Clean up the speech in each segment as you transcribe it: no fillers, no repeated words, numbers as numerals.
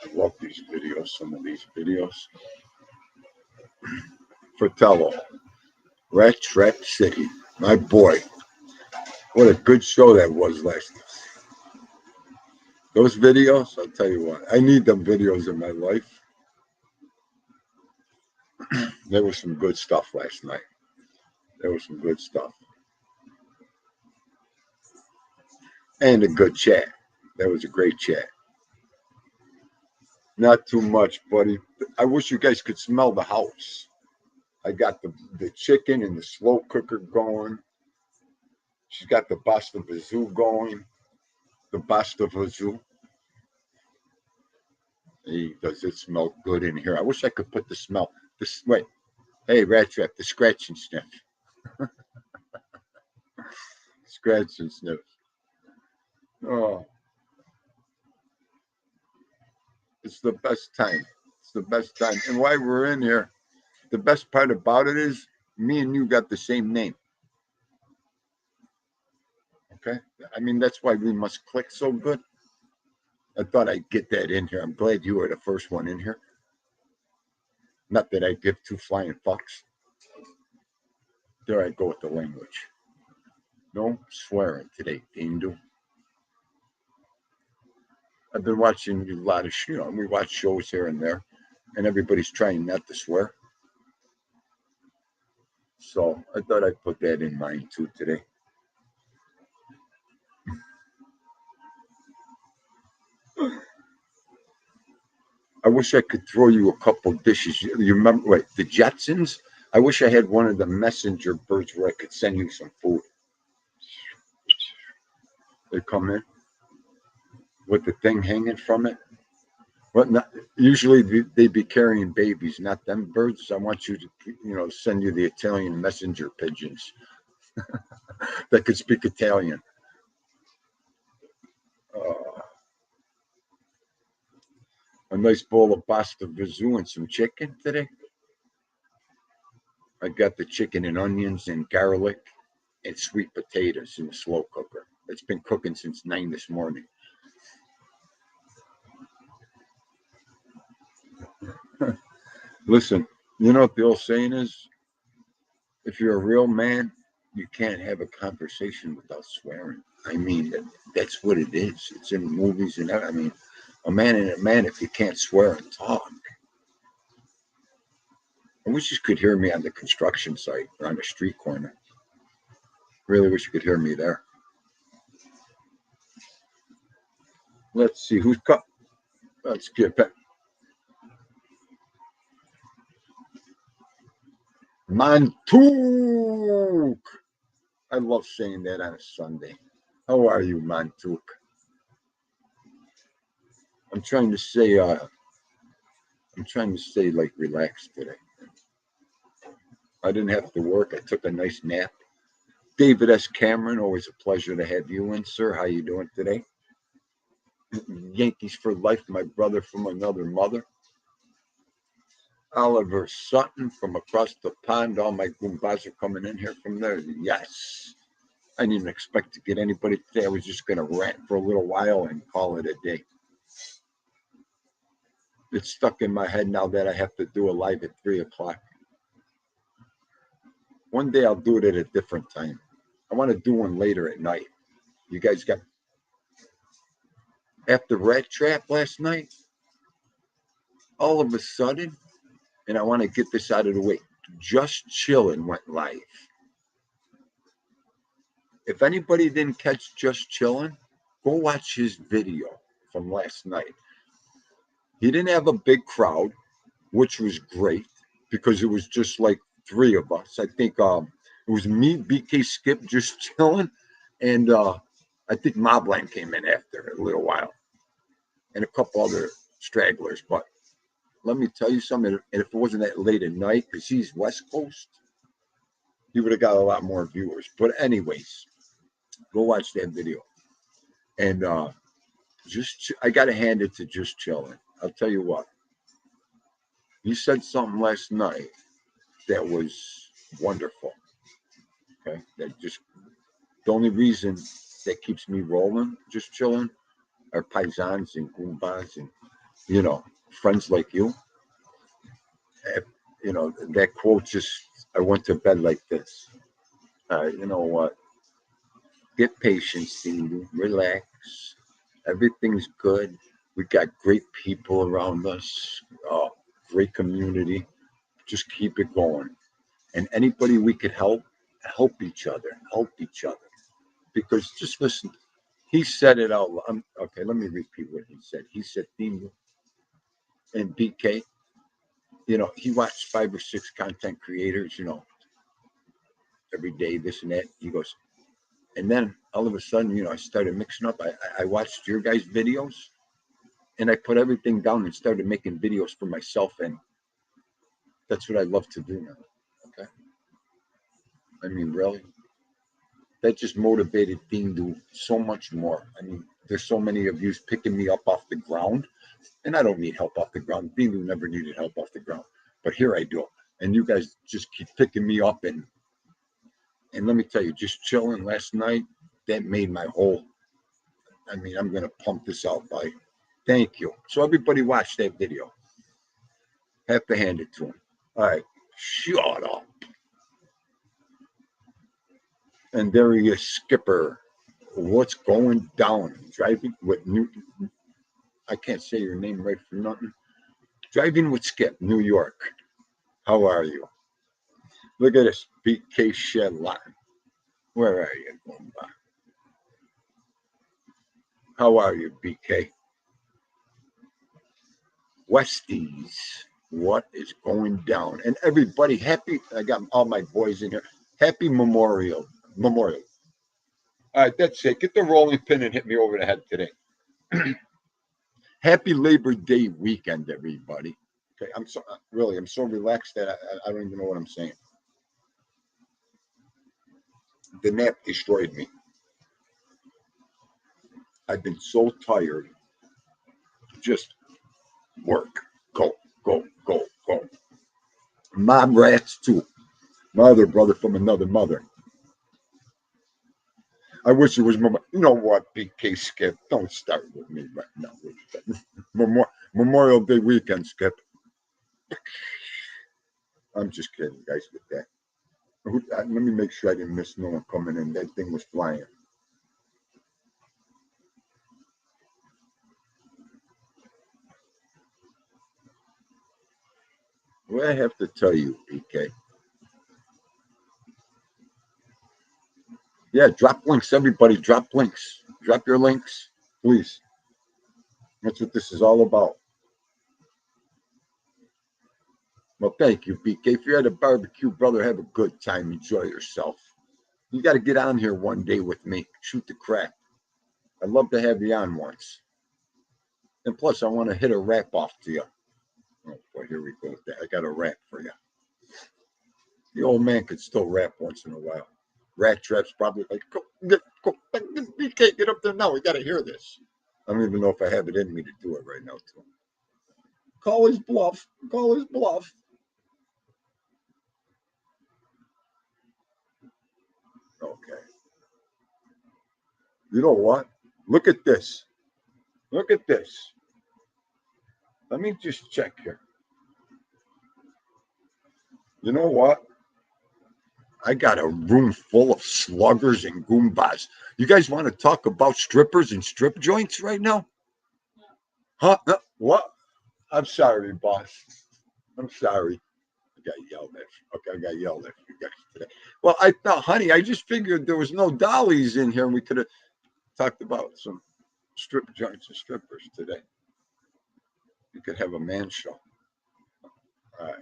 I love these videos, some of these videos. Fratello, Rat Trap City. My boy. What a good show that was last night. Those videos, I'll tell you what, I need them videos in my life. There was some good stuff last night. There was some good stuff. And a good chat. That was a great chat. Not too much, buddy. I wish you guys could smell the house. I got the chicken and the slow cooker going. She's got the pasta vazoo going. The pasta vazoo. Hey, does it smell good in here? I wish I could put the smell. This wait. Hey, Rat Trap, the scratch and sniff. Scratch and sniff. Oh. It's the best time. It's the best time. And while we're in here, the best part about it is me and you got the same name. Okay? I mean, that's why we must click so good. I thought I'd get that in here. I'm glad you were the first one in here. Not that I give two flying fucks. There I go with the language. No swearing today, Dindu. I've been watching a lot of, we watch shows here and there, and everybody's trying not to swear. So I thought I'd put that in mind too today. I wish I could throw you a couple dishes. You remember, wait, the Jetsons? I wish I had one of the messenger birds where I could send you some food. They come in with the thing hanging from it. But not, usually they'd be carrying babies, not them birds. I want you to, send you the Italian messenger pigeons that could speak Italian. A nice bowl of pasta vazoo and some chicken today. I got the chicken and onions and garlic and sweet potatoes in the slow cooker. It's been cooking since 9 this morning. Listen, you know what the old saying is? If you're a real man, you can't have a conversation without swearing. I mean, that's what it is. It's in movies and I mean, a man and a man, if you can't swear and talk. I wish you could hear me on the construction site or on the street corner. Really wish you could hear me there. Let's see who's cut. Let's get back. Mantuk. I love saying that on a Sunday. How are you, Mantuk? I'm trying to say like relaxed today. I didn't have to work. I took a nice nap. David S. Cameron, always a pleasure to have you in, sir. How you doing today? Yankees for life, my brother from another mother. Oliver Sutton from across the pond. All my Goombas are coming in here from there. Yes. I didn't even expect to get anybody today. I was just going to rant for a little while and call it a day. It's stuck in my head now that I have to do a live at 3 o'clock. One day I'll do it at a different time. I want to do one later at night. You guys got after Rat Trap last night, all of a sudden, and I want to get this out of the way, Just Chillin' went live. If anybody didn't catch Just Chillin', go watch his video from last night. He didn't have a big crowd, which was great because it was just like three of us. I think it was me, BK Skip, Just Chillin', and I think Mobland came in after a little while, and a couple other stragglers. But let me tell you something, and if it wasn't that late at night, because he's West Coast, he would have got a lot more viewers. But anyways, go watch that video. And I got to hand it to Just Chillin'. I'll tell you what. He said something last night that was wonderful. Okay, that just the only reason that keeps me rolling, Just Chilling, are paisans and goombas and friends like you. That quote just I went to bed like this. You know what? Get patience, Cindy. Relax. Everything's good. We got great people around us. Great community. Just keep it going. And anybody we could help each other. Help each other. Because just listen, he said it out loud. Okay, let me repeat what he said. He said, Theme and BK, he watched 5 or 6 content creators, every day, this and that. He goes, and then all of a sudden, I started mixing up. I watched your guys' videos and I put everything down and started making videos for myself. And that's what I love to do now. Okay. I mean, really, that just motivated Dean to do so much more. I mean, there's so many of you picking me up off the ground, and I don't need help off the ground. Dean never needed help off the ground, but here I do. And you guys just keep picking me up, and let me tell you, Just Chilling last night, that made my whole. I mean, I'm gonna pump this out by. Thank you. So everybody watch that video. Have to hand it to him. All right, shut up. And there he is, Skipper. What's going down? Driving with New. I can't say your name right for nothing. Driving with Skip, New York. How are you? Look at this, BK Shedline. Where are you, Goomba? How are you, BK? Westies, what is going down? And everybody, happy. I got all my boys in here. Happy Memorial. Memorial. All right, that's it. Get the rolling pin and hit me over the head today. Happy Labor Day weekend, everybody. Okay, I'm so relaxed that I don't even know what I'm saying. The nap destroyed me. I've been so tired. Just work, go, go, go, go. Mom rats too. My other brother from another mother. I wish it was more. You know what, BK Skip? Don't start with me right now. Memorial Day weekend, Skip. I'm just kidding, guys, with that. Let me make sure I didn't miss no one coming in. That thing was flying. What I have to tell you, BK. Yeah, drop links, everybody. Drop links. Drop your links, please. That's what this is all about. Well, thank you, BK. If you're at a barbecue, brother, have a good time. Enjoy yourself. You got to get on here one day with me. Shoot the crap. I'd love to have you on once. And plus, I want to hit a rap off to you. Oh, boy, here we go with that. I got a rap for you. The old man could still rap once in a while. Rat Trap's probably like, go, BK, get up there now. We got to hear this. I don't even know if I have it in me to do it right now, too. Call his bluff. Call his bluff. Okay. You know what? Look at this. Look at this. Let me just check here. You know what? I got a room full of sluggers and goombas. You guys want to talk about strippers and strip joints right now? Huh? What? I'm sorry, boss. I'm sorry. I got yelled at. Okay, I got yelled at you guys today. Well, I thought, honey, I just figured there was no dollies in here and we could have talked about some strip joints and strippers today. You could have a man show. All right.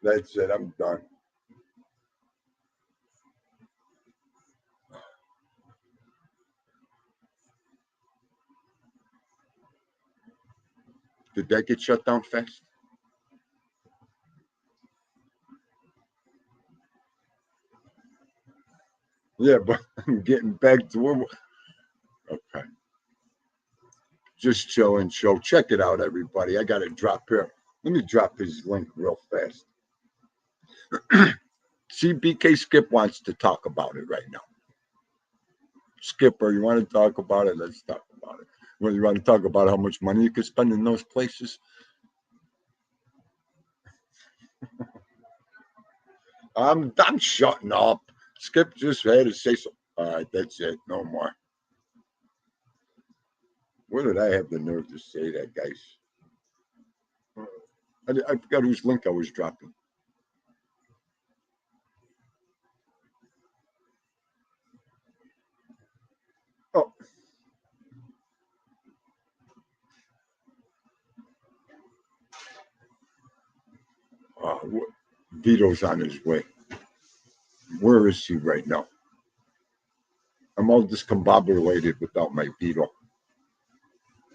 That's it. I'm done. Did that get shut down fast? Yeah, but I'm getting back to where. Okay. Just chill and show. Check it out, everybody. I got to drop here. Let me drop his link real fast. See, BK Skip wants to talk about it right now. Skipper, you want to talk about it? Let's talk about it. Well, you want to talk about how much money you could spend in those places? I'm shutting up. Skip just had to say so. All right, that's it. No more. Where did I have the nerve to say that, guys? I forgot whose link I was dropping. Oh, uh, Vito's on his way. Where is he right now? I'm all discombobulated without my Vito.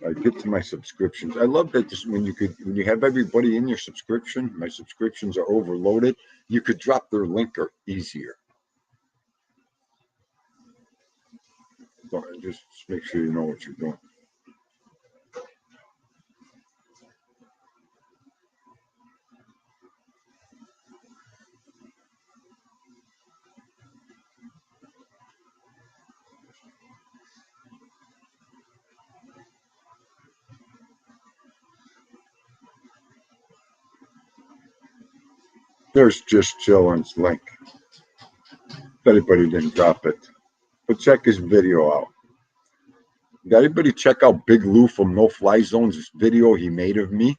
I get to my subscriptions. I love that this, when you have everybody in your subscription, my subscriptions are overloaded. You could drop their linker easier. So just make sure you know what you're doing. There's just chilling's link. If anybody didn't drop it, but check his video out. Did anybody check out Big Lou from No Fly Zone's video he made of me?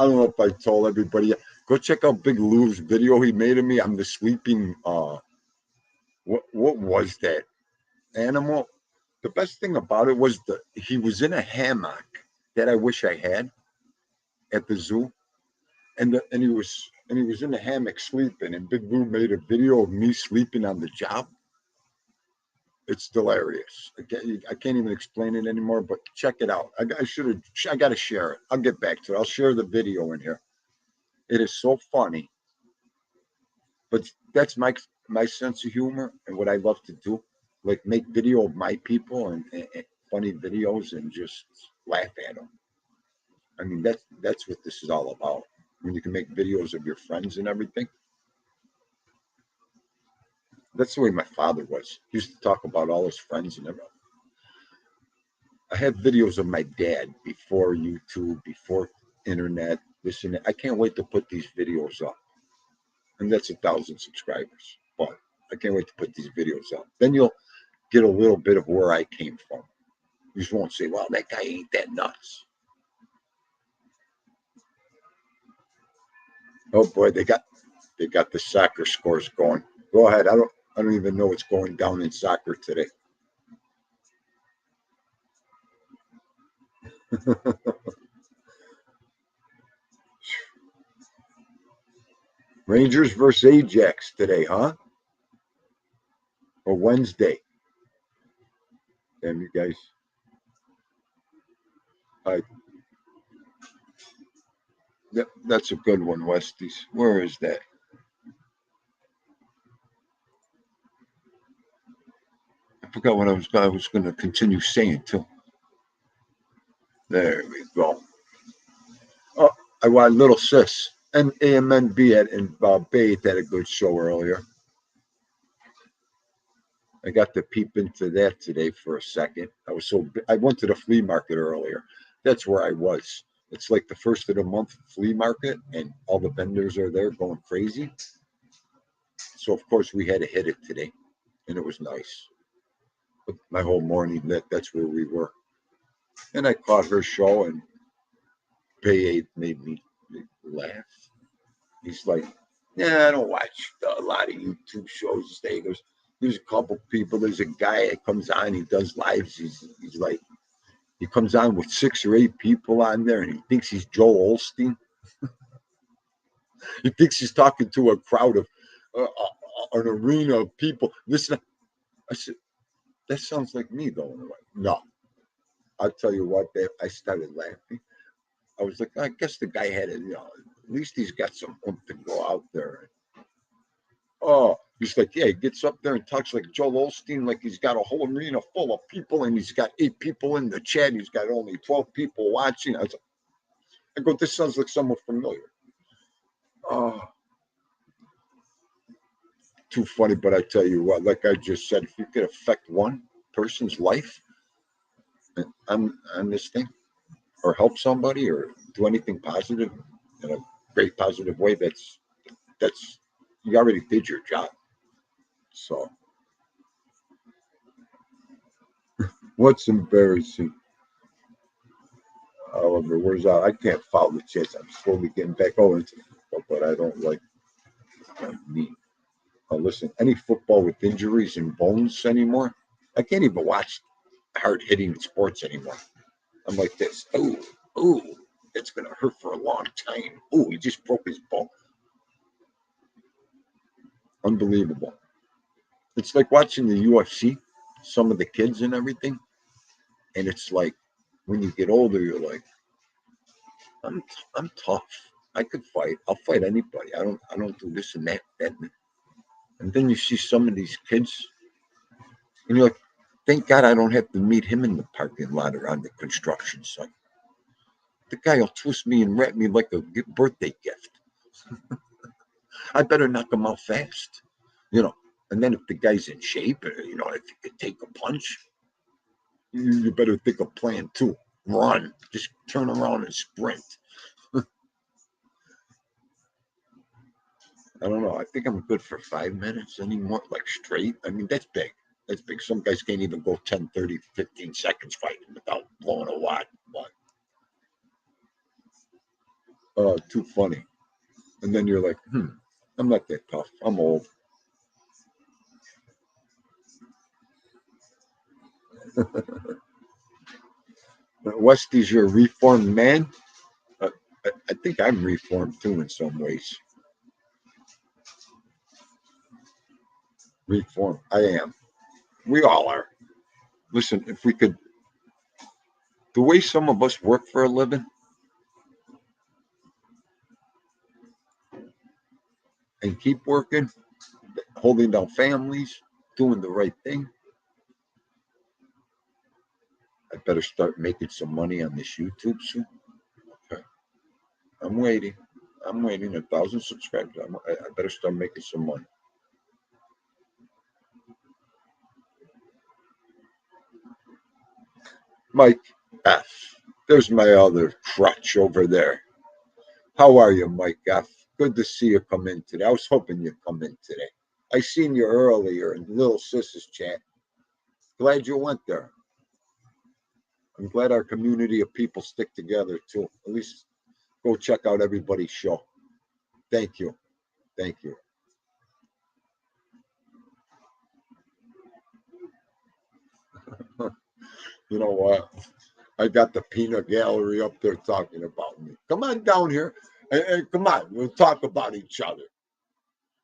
I don't know if I told everybody yet. Go check out Big Lou's video he made of me. I'm the sleeping. What was that animal? The best thing about it was that he was in a hammock that I wish I had at the zoo, and he was in the hammock sleeping. And Big Lou made a video of me sleeping on the job. It's hilarious. I can't even explain it anymore. But check it out. I should have. I got to share it. I'll get back to it. I'll share the video in here. It is so funny. But that's my sense of humor and what I love to do, like make video of my people and funny videos and just laugh at them. I mean that's what this is all about. When you can make videos of your friends and everything. That's the way my father was. He used to talk about all his friends and everything. I have videos of my dad before YouTube, before internet, this and that. I can't wait to put these videos up. And that's 1,000 subscribers. But I can't wait to put these videos up. Then you'll get a little bit of where I came from. You just won't say, "Well, that guy ain't that nuts." Oh boy, they got the soccer scores going. Go ahead. I don't even know what's going down in soccer today. Rangers versus Ajax today, huh? Or Wednesday. Damn you guys. I that's a good one, Westies. Where is that? forgot what I was going to continue saying too. There we go. Oh, I watched Little Sis and AMNB in Bay had a good show earlier. I got to peep into that today for a second. I went to the flea market earlier. That's where I was. It's like the first of the month flea market, and all the vendors are there going crazy. So of course we had to hit it today, and it was nice. But my whole morning, that's where we were. And I caught her show, and Bay made me laugh. He's like, "Yeah, I don't watch a lot of YouTube shows." He goes, "There's a couple people. There's a guy that comes on. He does lives. He's like, he comes on with 6 or 8 people on there, and he thinks he's Joel Osteen. He thinks he's talking to a crowd of an arena of people. Listen, I said, that sounds like me, though. No, I'll tell you what. I started laughing. I was like, I guess the guy had it. At least he's got some oomph to go out there. Oh, he's like, yeah, he gets up there and talks like Joel Osteen, like he's got a whole arena full of people, and he's got 8 people in the chat. He's got only 12 people watching. I go, this sounds like someone familiar. Oh, too funny, but I tell you what, like I just said, if you could affect one person's life on this thing, or help somebody, or do anything positive in a great positive way, that's you already did your job. So, what's embarrassing? However, where's out? I can't follow the chats. I'm slowly getting back over into football, but I don't like me. Listen, any football with injuries and bones anymore? I can't even watch hard hitting sports anymore. I'm like this. Oh, it's gonna hurt for a long time. Oh, he just broke his bone. Unbelievable. It's like watching the UFC, some of the kids and everything, and it's like when you get older, you're like, I'm tough. I could fight. I'll fight anybody. I don't do this and that. And then you see some of these kids, and you're like, thank God I don't have to meet him in the parking lot or on the construction site. The guy will twist me and wrap me like a birthday gift. I better knock him out fast, you know. And then if the guy's in shape, if he could take a punch, you better think of plan two. Run, just turn around and sprint. I don't know. I think I'm good for 5 minutes anymore, like straight. I mean, that's big. That's big. Some guys can't even go 10, 30, 15 seconds fighting without blowing a wad. But, too funny. And then you're like, I'm not that tough. I'm old. Westy's your reformed man. Uh, I think I'm reformed too in some ways. Reformed. I am. We all are. Listen, if we could, the way some of us work for a living and keep working, holding down families, doing the right thing, I better start making some money on this YouTube soon. Okay. I'm waiting. I'm waiting. 1,000 subscribers. I better start making some money. Mike F. There's my other crutch over there. How are you, Mike F? Good to see you come in today. I was hoping you'd come in today. I seen you earlier in Little Sis's chat. Glad you went there. I'm glad our community of people stick together too. At least go check out everybody's show. Thank you. Thank you. You know what? I got the peanut gallery up there talking about me. Come on down here and come on, we'll talk about each other.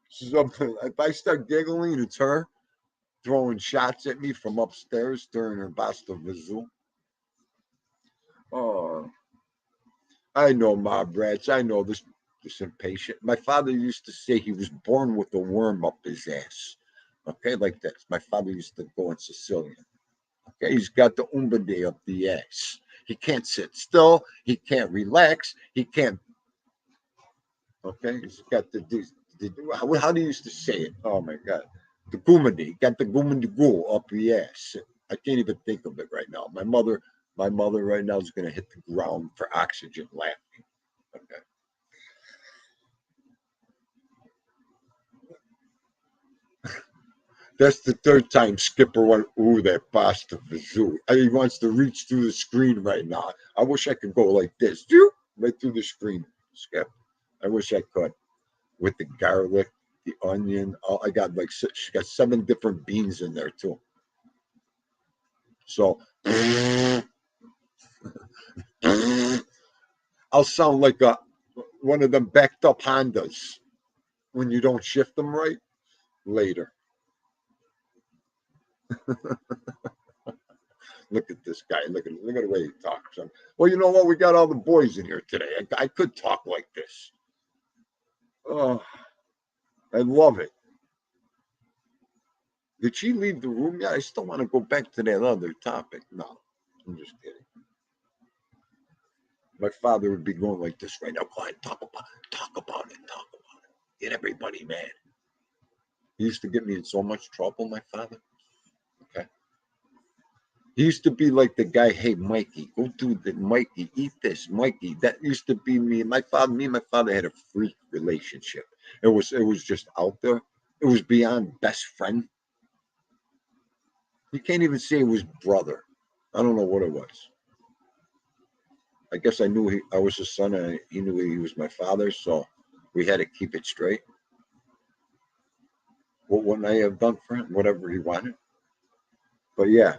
So if I start giggling, it's her throwing shots at me from upstairs during her Basta Vazoo. Oh, I know, mob rats. I know this impatient. My father used to say he was born with a worm up his ass. Okay, like this. My father used to go in Sicilian. Okay, he's got the umbade up the ass. He can't sit still. He can't relax. He can't. Okay, he's got how do you used to say it? Oh my God, the gumadi. Got the gumadi up the ass. I can't even think of it right now. My mother right now is gonna hit the ground for oxygen laughing. Okay. That's the third time Skipper went, ooh, that pasta Vizoo. He wants to reach through the screen right now. I wish I could go like this, right through the screen, Skip. I wish I could. With the garlic, the onion. Oh, I got like she got 7 different beans in there too. So I'll sound like one of them backed up Hondas when you don't shift them right later. Look at this guy. Look at the way he talks. Well, you know what? We got all the boys in here today. I could talk like this. Oh, I love it. Did she leave the room yet? I still want to go back to that other topic. No, I'm just kidding. My father would be going like this right now. Go ahead, talk about it, talk about it, talk about it. Get everybody mad. He used to get me in so much trouble, my father. Okay. He used to be like the guy, hey, Mikey, go do the Mikey, eat this, Mikey. That used to be me. Me and my father had a freak relationship. It was just out there. It was beyond best friend. You can't even say it was brother. I don't know what it was. I guess I was his son, and he knew he was my father, so we had to keep it straight. What wouldn't I have done for him? Whatever he wanted. But yeah,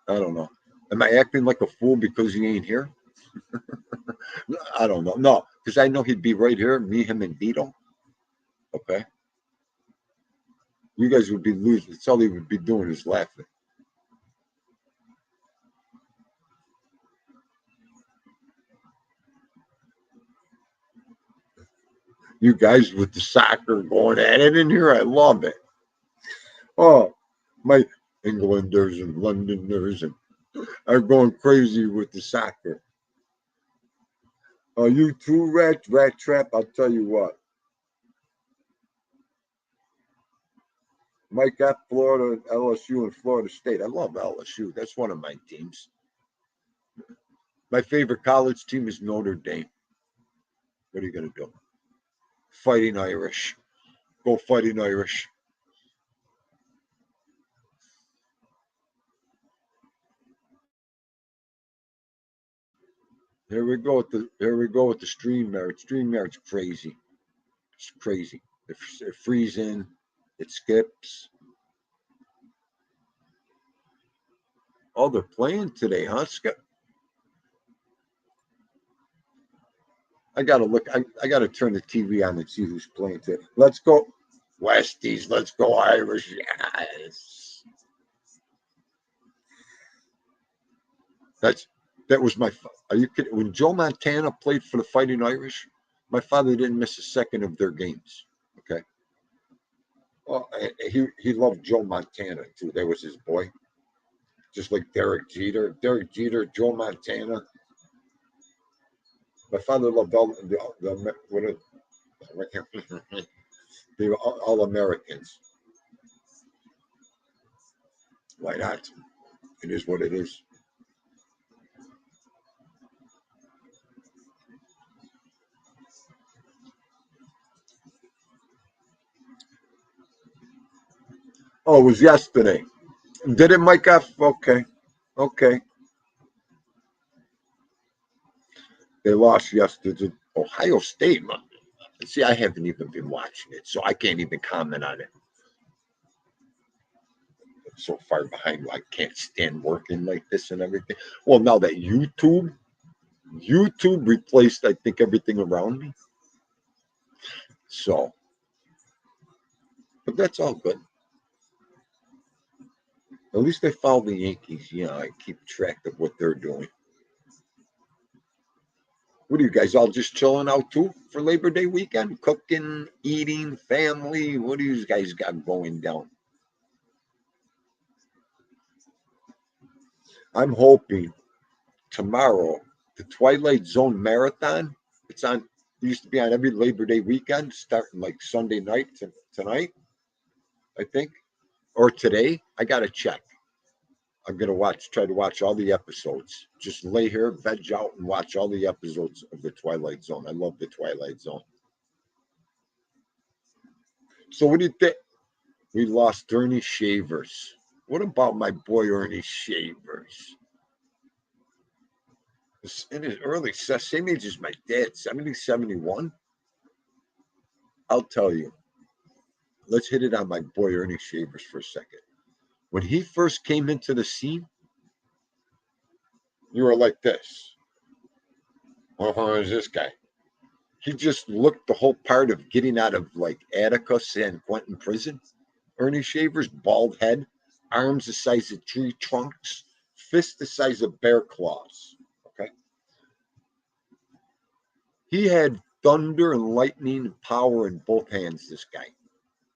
I don't know. Am I acting like a fool because he ain't here? I don't know. No, because I know he'd be right here, me, him, and Vito. Okay. You guys would be losing. That's all he would be doing is laughing. You guys with the soccer going at it in here, I love it. Oh, my Englanders and Londoners and are going crazy with the soccer. You too, rat trap. I'll tell you what. Mike got Florida, LSU, and Florida State. I love LSU. That's one of my teams. My favorite college team is Notre Dame. What are you going to do? Fighting Irish. Go Fighting Irish. Here we go with the stream marriage. Stream marriage crazy. It's crazy. It freezing. It skips. Oh, they're playing today, huh? Skip. I gotta look. I gotta turn the TV on and see who's playing today. Let's go, Westies. Let's go Irish. Yes. That's that was my. Are you kidding? When Joe Montana played for the Fighting Irish, my father didn't miss a second of their games. Okay. Well, he loved Joe Montana too. That was his boy, just like Derek Jeter, Joe Montana. My father loved all the what they were all Americans. Why not? It is what it is. Oh, it was yesterday. Did it, Mike F? Okay. Okay. They lost yesterday to Ohio State. See, I haven't even been watching it, so I can't even comment on it. I'm so far behind, I can't stand working like this and everything. Well, now that YouTube replaced, I think, everything around me. So, but that's all good. At least I follow the Yankees. I keep track of what they're doing. What are you guys all just chilling out too for Labor Day weekend? Cooking, eating, family? What do you guys got going down? I'm hoping tomorrow, the Twilight Zone Marathon, it's on, it used to be on every Labor Day weekend, starting like Sunday night to tonight, I think, or today. I got to check. I'm going to try to watch all the episodes. Just lay here, veg out, and watch all the episodes of the Twilight Zone. I love the Twilight Zone. So, what do you think? We lost Ernie Shavers. What about my boy Ernie Shavers? In his early, same age as my dad, 70, 71. I'll tell you. Let's hit it on my boy Ernie Shavers for a second. When he first came into the scene, you were like this. Who is this guy? He just looked the whole part of getting out of like Atticus and Quentin prison. Ernie Shavers, bald head, arms the size of tree trunks, fists the size of bear claws. Okay. He had thunder and lightning and power in both hands, this guy.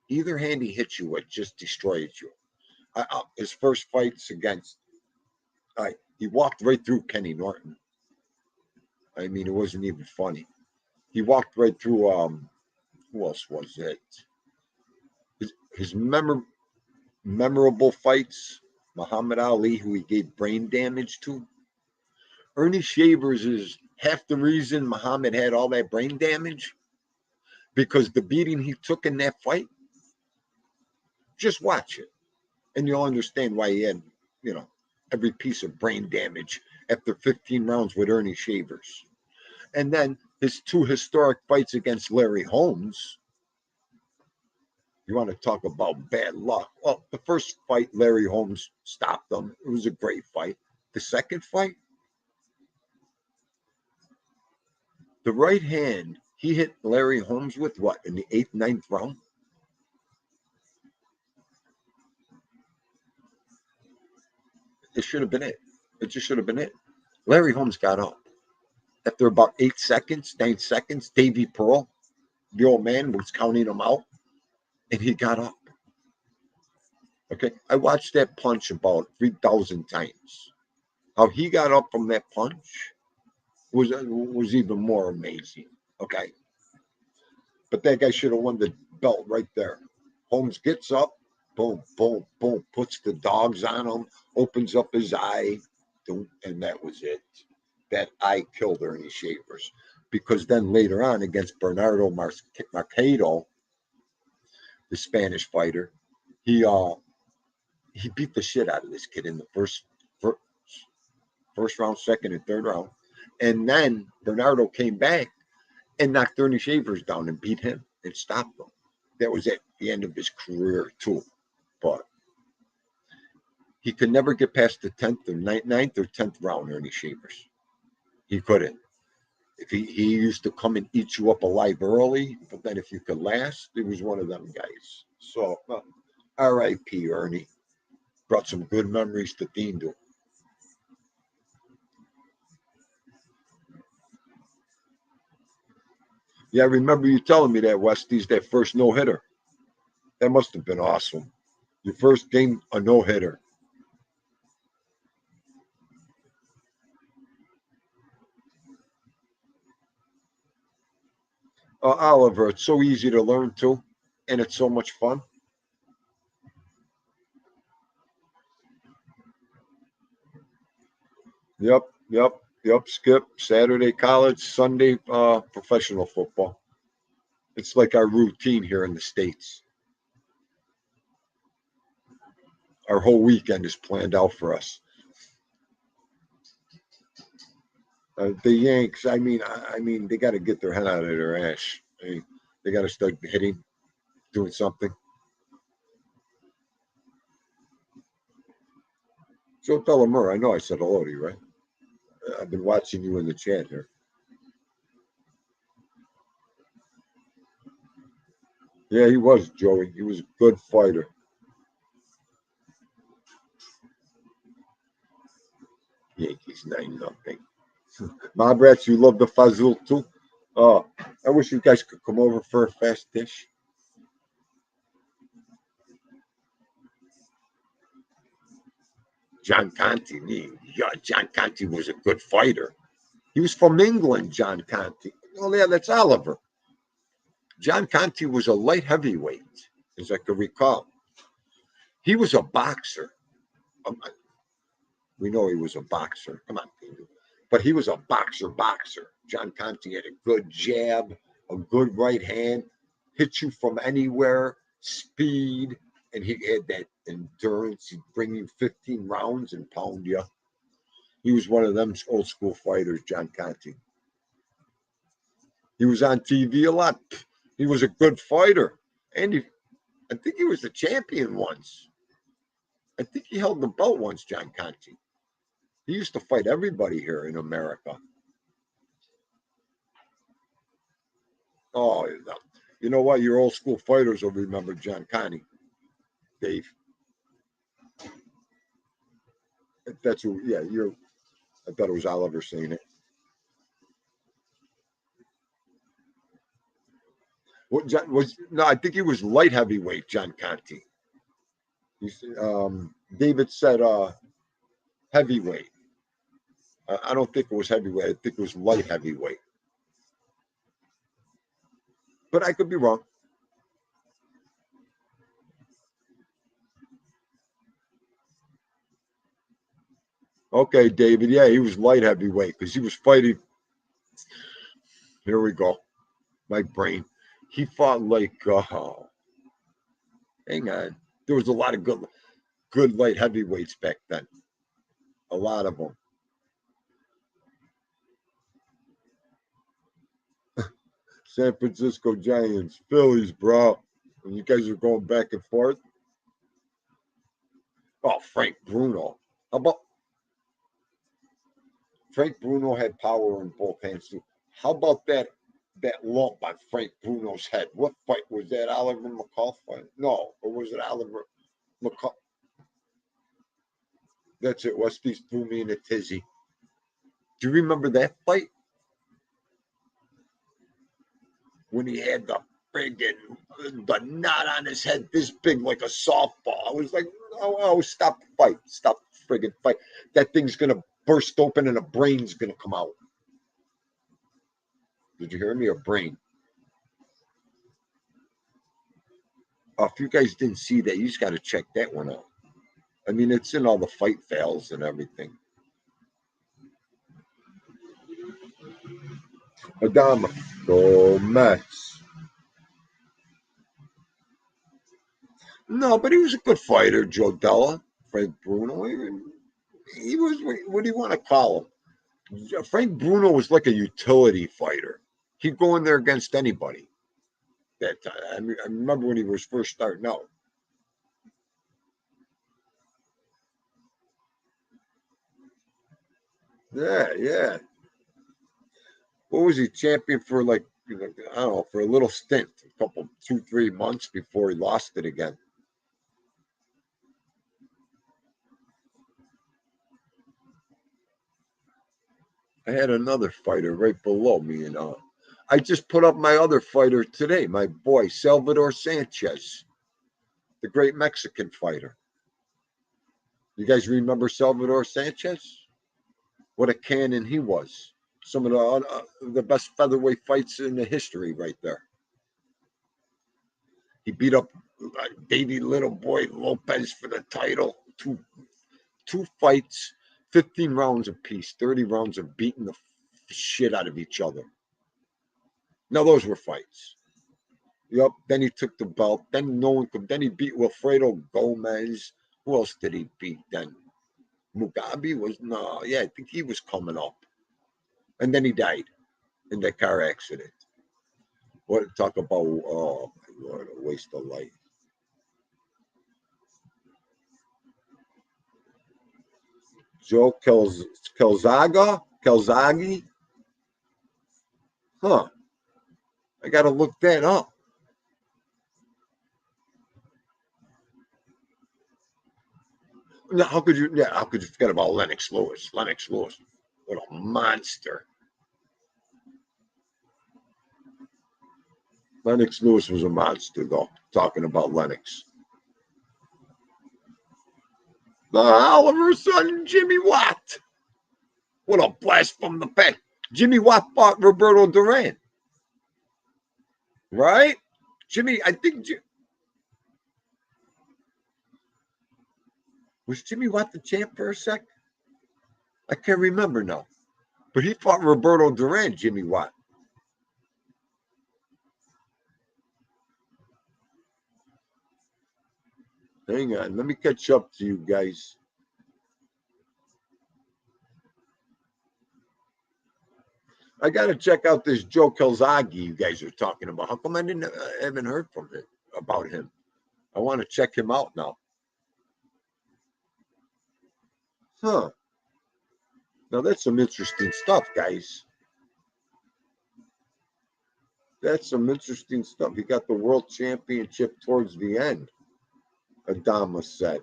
Either hand he hit you with just destroyed you. His first fights against, he walked right through Kenny Norton. I mean, it wasn't even funny. He walked right through, who else was it? His memorable fights, Muhammad Ali, who he gave brain damage to. Ernie Shavers is half the reason Muhammad had all that brain damage because the beating he took in that fight. Just watch it, and you'll understand why he had, every piece of brain damage after 15 rounds with Ernie Shavers. And then his two historic fights against Larry Holmes. You want to talk about bad luck? Well, the first fight, Larry Holmes stopped him. It was a great fight. The second fight, the right hand he hit Larry Holmes with what in the 8th, 9th round? It should have been it. It just should have been it. Larry Holmes got up. After about 8 seconds, 9 seconds, Davy Pearl, the old man, was counting him out, and he got up. Okay, I watched that punch about 3,000 times. How he got up from that punch was even more amazing. Okay, but that guy should have won the belt right there. Holmes gets up, boom, boom, boom, puts the dogs on him, opens up his eye, and that was it. That eye killed Ernie Shavers. Because then later on against Bernardo Marcado, the Spanish fighter, he beat the shit out of this kid in the first round, second, and third round. And then Bernardo came back and knocked Ernie Shavers down and beat him and stopped him. That was at the end of his career, too. But he could never get past the 10th or 9th or 10th round, Ernie Shavers. He couldn't. If he used to come and eat you up alive early, but then if you could last, he was one of them guys. So, R.I.P. Ernie. Brought some good memories to Dean. Yeah, I remember you telling me that, Westies, that first no-hitter. That must have been awesome. Your first game, a no-hitter. Oliver, it's so easy to learn, too, and it's so much fun. Yep, yep, yep, Skip. Saturday college, Sunday professional football. It's like our routine here in the States. Our whole weekend is planned out for us. The Yanks, I mean, they got to get their head out of their ass. They got to start hitting, doing something. So tell him, I know I said hello to you, right? I've been watching you in the chat here. Yeah, he was, Joey. He was a good fighter. Yankees 9-0. Mob Rats, you love the Fazul too? I wish you guys could come over for a fast dish. John Conti. Yeah, John Conti was a good fighter. He was from England, John Conti. Oh, yeah, that's Oliver. John Conti was a light heavyweight, as I can recall. He was a boxer. Um, we know he was a boxer. Come on, Peter. But he was a boxer. John Conti had a good jab, a good right hand, hit you from anywhere, speed, and he had that endurance. He'd bring you 15 rounds and pound you. He was one of them old school fighters, John Conti. He was on TV a lot. He was a good fighter. And I think he was the champion once. I think he held the belt once, John Conti. He used to fight everybody here in America. Oh, you know what? Your old school fighters will remember John Conti, Dave. That's who. Yeah, you're. I thought it was Oliver saying it. What John was? No, I think he was light heavyweight. John Conti. David said heavyweight. I don't think it was heavyweight. I think it was light heavyweight. But I could be wrong. Okay, David. Yeah, he was light heavyweight because he was fighting. Here we go. My brain. He fought like. Hang on. There was a lot of good light heavyweights back then. A lot of them. San Francisco Giants, Phillies, bro. And you guys are going back and forth. Oh, Frank Bruno. How about Frank Bruno had power in both hands too? How about that lump on Frank Bruno's head? What fight was that? Oliver McCall fight? No, or was it Oliver McCall? That's it. Westies threw me in a tizzy. Do you remember that fight when he had the friggin' the knot on his head this big like a softball? I was like, oh, stop the fight. Stop the friggin' fight. That thing's gonna burst open and a brain's gonna come out. Did you hear me? A brain. If you guys didn't see that, you just gotta check that one out. I mean, it's in all the fight fails and everything. Adama. Go Mets. No, but he was a good fighter, Joe Della, Frank Bruno. He was, what do you want to call him? Frank Bruno was like a utility fighter. He'd go in there against anybody that time. I remember when he was first starting out. Yeah, yeah. What was he champion for? Like, I don't know, for a little stint, a couple, 2, 3 months before he lost it again. I had another fighter right below me, and I just put up my other fighter today, my boy Salvador Sanchez, the great Mexican fighter. You guys remember Salvador Sanchez? What a cannon he was! Some of the best featherweight fights in the history, right there. He beat up Davey Little Boy Lopez for the title. Two fights, 15 rounds apiece, 30 rounds of beating the shit out of each other. Now those were fights. Yep. Then he took the belt. Then no one could. Then he beat Wilfredo Gomez. Who else did he beat then? Mugabe was no. Yeah, I think he was coming up. And then he died in that car accident. What talk about? Oh my lord, a waste of life. Joe Kelzagi. Huh? I got to look that up. Now, how could you? Yeah, how could you forget about Lennox Lewis? Lennox Lewis, what a monster! Lennox Lewis was a monster, though. Talking about Lennox. Oliver's son, Jimmy Watt. What a blast from the past. Jimmy Watt fought Roberto Duran. Right? Jimmy, I think, was Jimmy Watt the champ for a sec? I can't remember now. But he fought Roberto Duran, Jimmy Watt. Hang on, let me catch up to you guys. I got to check out this Joe Calzaghe you guys are talking about. How come I haven't heard from him about him? I want to check him out now. Huh. Now that's some interesting stuff, guys. That's some interesting stuff. He got the world championship towards the end, Adama said.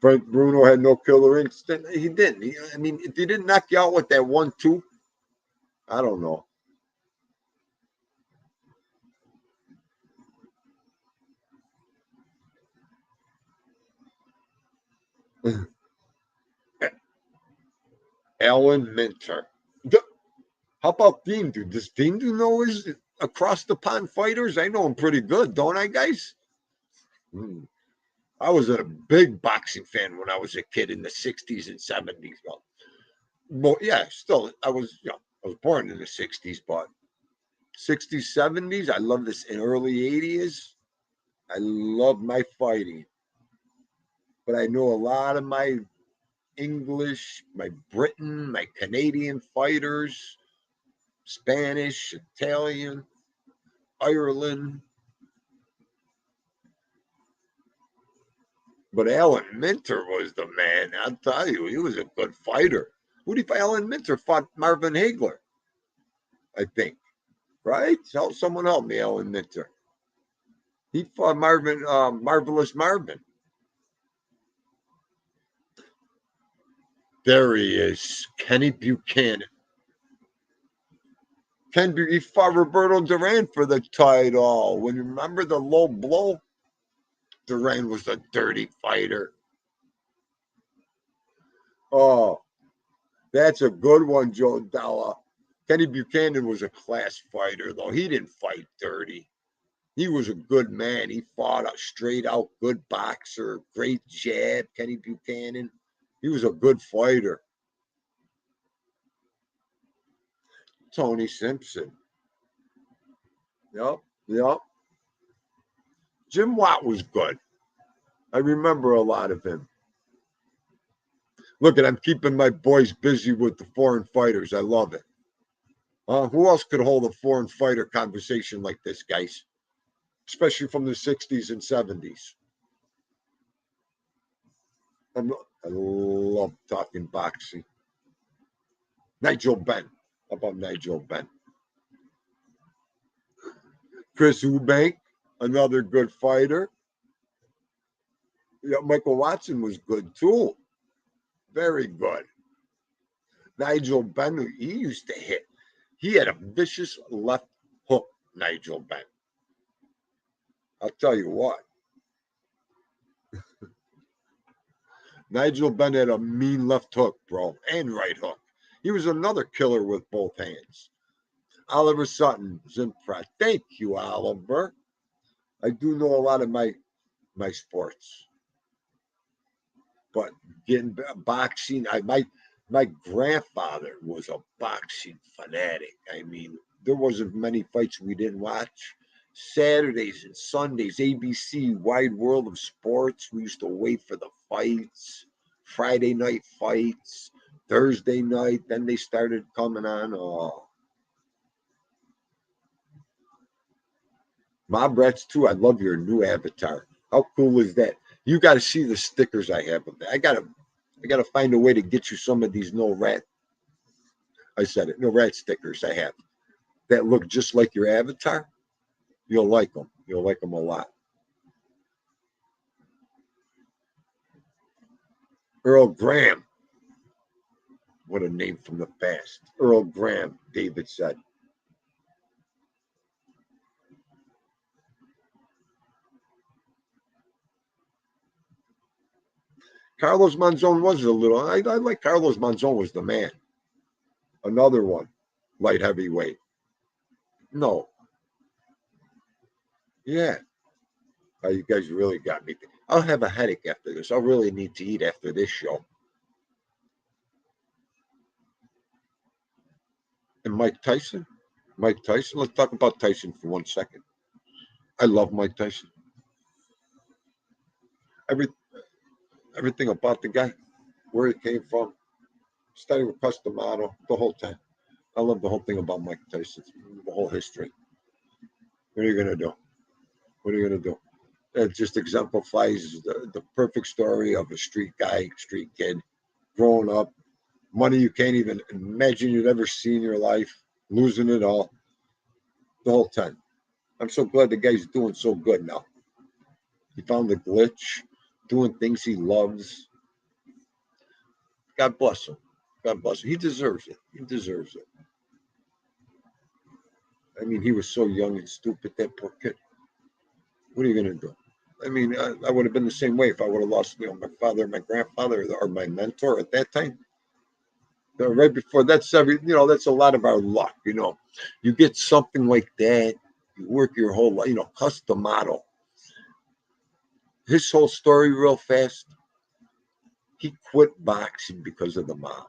Frank Bruno had no killer instinct. He didn't. I mean, if he didn't knock you out with that 1-2, I don't know. Alan Minter. How about Dean? Does Dean know his across the pond fighters? I know him pretty good, don't I, guys? I was a big boxing fan when I was a kid in the 60s and 70s. Well, yeah, still, I was born in the 60s, but 60s, 70s, I love this in early 80s. I love my fighting. But I know a lot of my English, my Britain, my Canadian fighters, Spanish, Italian, Ireland. But Alan Minter was the man. I'll tell you, he was a good fighter. Who did Alan Minter fought? Marvin Hagler, I think. Right? Someone help me, Alan Minter. He fought Marvelous Marvin. There he is, Kenny Buchanan. He fought Roberto Duran for the title. When you remember the low blow, Duran was a dirty fighter. Oh, that's a good one, Joe Dalla. Kenny Buchanan was a class fighter, though. He didn't fight dirty. He was a good man. He fought a straight out good boxer, great jab, Kenny Buchanan. He was a good fighter. Tony Simpson. Yep, yep. Jim Watt was good. I remember a lot of him. Look, I'm keeping my boys busy with the foreign fighters. I love it. Who else could hold a foreign fighter conversation like this, guys? Especially from the 60s and 70s. I love talking boxing. Nigel Benn. How about Nigel Benn? Chris Eubank, another good fighter. Yeah, Michael Watson was good too. Very good. Nigel Benn, he used to hit. He had a vicious left hook, Nigel Benn. I'll tell you what. Nigel Benn had a mean left hook, bro, and right hook. He was another killer with both hands. Oliver Sutton, Zimfrat. Thank you, Oliver. I do know a lot of my sports, but getting boxing, my grandfather was a boxing fanatic. I mean, there wasn't many fights we didn't watch. Saturdays and Sundays, ABC, Wide World of Sports. We used to wait for the fights, Friday night fights, Thursday night. Then they started coming on. Oh, Mob Rats too. I love your new avatar. How cool is that? You got to see the stickers I have of that. I gotta find a way to get you some of these no rat. I said it. No rat stickers I have that look just like your avatar. You'll like them. You'll like them a lot. Earl Graham. What a name from the past. Earl Graham, David said. Carlos Monzon was a little. I like Carlos Monzon was the man. Another one, light heavyweight. No, yeah. Oh, you guys really got me. I'll have a headache after this. I'll really need to eat after this show. And Mike Tyson? Mike Tyson? Let's talk about Tyson for 1 second. I love Mike Tyson. Every Everything about the guy, where he came from, starting with Customato, the whole time. I love the whole thing about Mike Tyson, the whole history. What are you gonna do? What are you gonna do? It just exemplifies the perfect story of a street guy, street kid, growing up, money you can't even imagine you'd ever see in your life, losing it all, the whole time. I'm so glad the guy's doing so good now. He found the glitch, doing things he loves. God bless him. God bless him. He deserves it. He deserves it. I mean, he was so young and stupid, that poor kid. What are you going to do? I mean, I would have been the same way if I would have lost, my father, my grandfather, or my mentor at that time. Right before, that's a lot of our luck. You get something like that, you work your whole life. Customato. His whole story, real fast. He quit boxing because of the mob.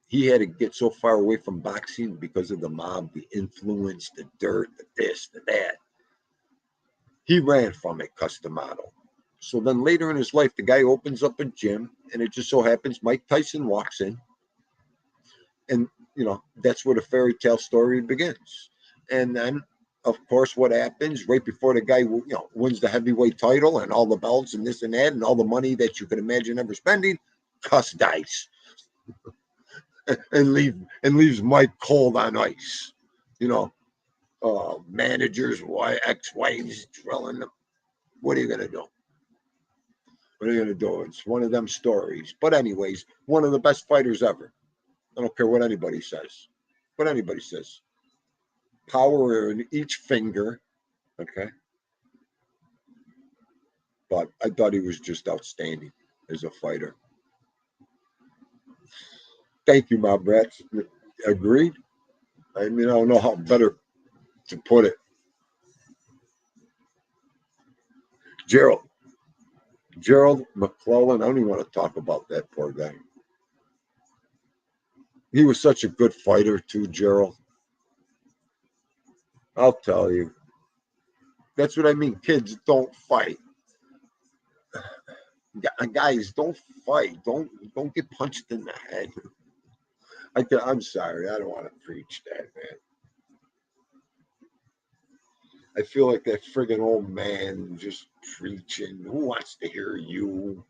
He had to get so far away from boxing because of the mob, the influence, the dirt, the this, the that. He ran from it, Customato. So then later in his life, the guy opens up a gym, and it just so happens Mike Tyson walks in, and that's where the fairy tale story begins. And then, of course, what happens right before the guy wins the heavyweight title and all the belts and this and that and all the money that you can imagine ever spending, Cuss dies and leaves Mike cold on ice. You know, Managers, ex-wives drilling them. What are you gonna do? What are you gonna do? It's one of them stories. But anyways, one of the best fighters ever. I don't care what anybody says. What anybody says. Power in each finger. Okay. But I thought he was just outstanding as a fighter. Thank you, my brats. Agreed. I mean, I don't know how better to put it. Gerald. Gerald McClellan. I don't even want to talk about that poor guy. He was such a good fighter, too, Gerald. I'll tell you. That's what I mean. Kids don't fight. Guys, don't fight. Don't get punched in the head. I'm sorry. I don't want to preach that, man. I feel like that friggin' old man just preaching. Who wants to hear you?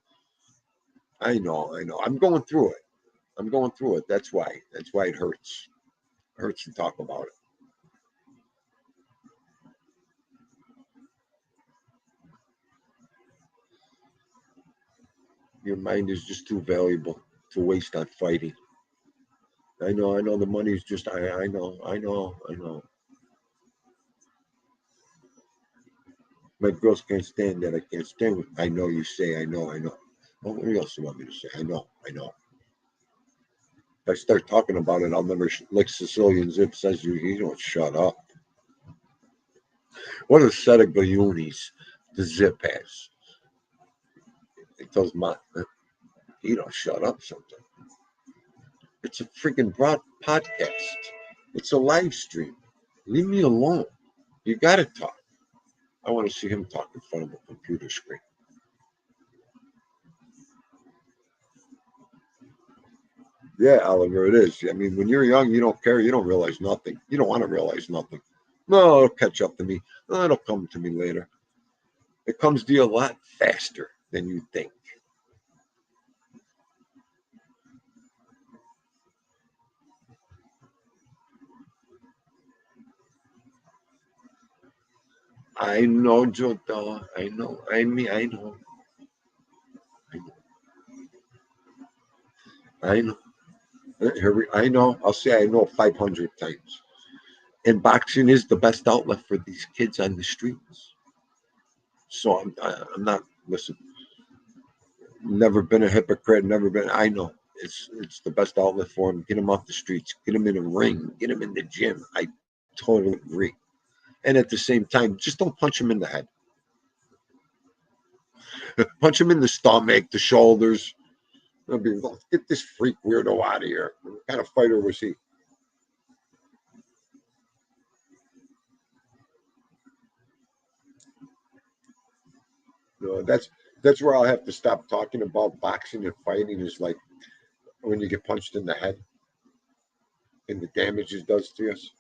I know, I know. I'm going through it. I'm going through it. That's why. That's why it hurts. It hurts to talk about it. Your mind is just too valuable to waste on fighting. I know the money's just I know. My girls can't stand that. I can't stand it. I know you say, I know. Well, what else do you want me to say? I know. If I start talking about it, I'll never, like Sicilian Zip says, you don't shut up. What a set of goonies the Zip has. It tells my, you don't shut up something. It's a freaking broad podcast. It's a live stream. Leave me alone. You got to talk. I want to see him talk in front of a computer screen. Yeah, Oliver, it is. I mean, when you're young, you don't care. You don't realize nothing. You don't want to realize nothing. No, it'll catch up to me. No, it'll come to me later. It comes to you a lot faster than you think. I know, Joe. I know. I mean, I know. I know. I know. I know. I'll say I know 500 times. And boxing is the best outlet for these kids on the streets. So I'm not. Listen. Never been a hypocrite. Never been. I know it's the best outlet for him. Get him off the streets. Get him in a ring. Get him in the gym. I totally agree. And at the same time, just don't punch him in the head. Punch him in the stomach, the shoulders. I'll be, get this freak weirdo out of here. What kind of fighter was he? That's where I'll have to stop talking about boxing and fighting. Is like when you get punched in the head and the damage it does to us.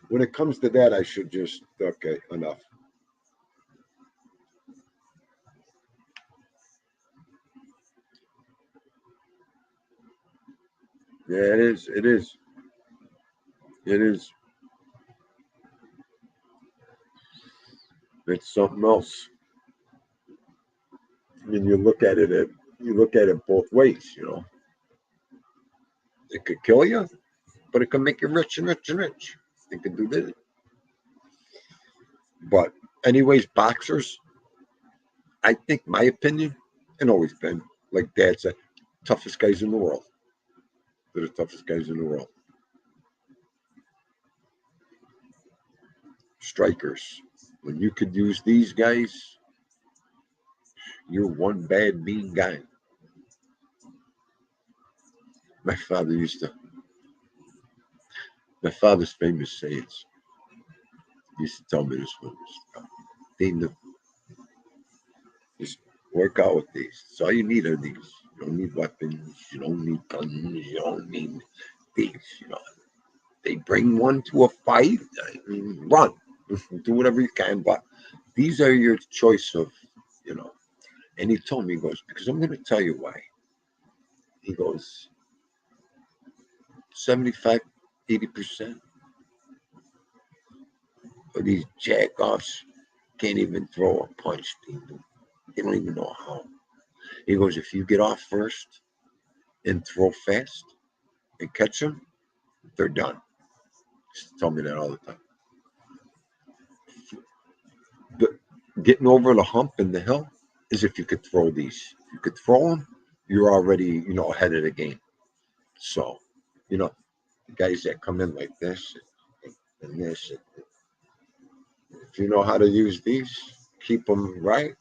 When it comes to that, I should just okay, enough. Yeah, it is. It is. It is. It's something else. I mean, you look at it both ways. You know, it could kill you, but it could make you rich and rich and rich. It could do that. But anyways, boxers, I think my opinion, and always been like Dad said, toughest guys in the world. They're the toughest guys in the world. Strikers. When you could use these guys, you're one bad mean guy. My father used to. My father's famous sayings. He used to tell me this one. They knew. Just work out with these. That's all you need are these. You don't need weapons. You don't need guns. You don't need these. You know, they bring one to a fight. I mean, run, do whatever you can. But these are your choice of, you know. And he told me, he goes, because I'm going to tell you why. He goes, 75, 80% of these jackoffs can't even throw a punch. They don't even know how. He goes, if you get off first and throw fast and catch them, they're done. Just tell me that all the time. But getting over the hump in the hill is if you could throw these. If you could throw them, you're already, ahead of the game. So, you know, the guys that come in like this and this, if you know how to use these, keep them right.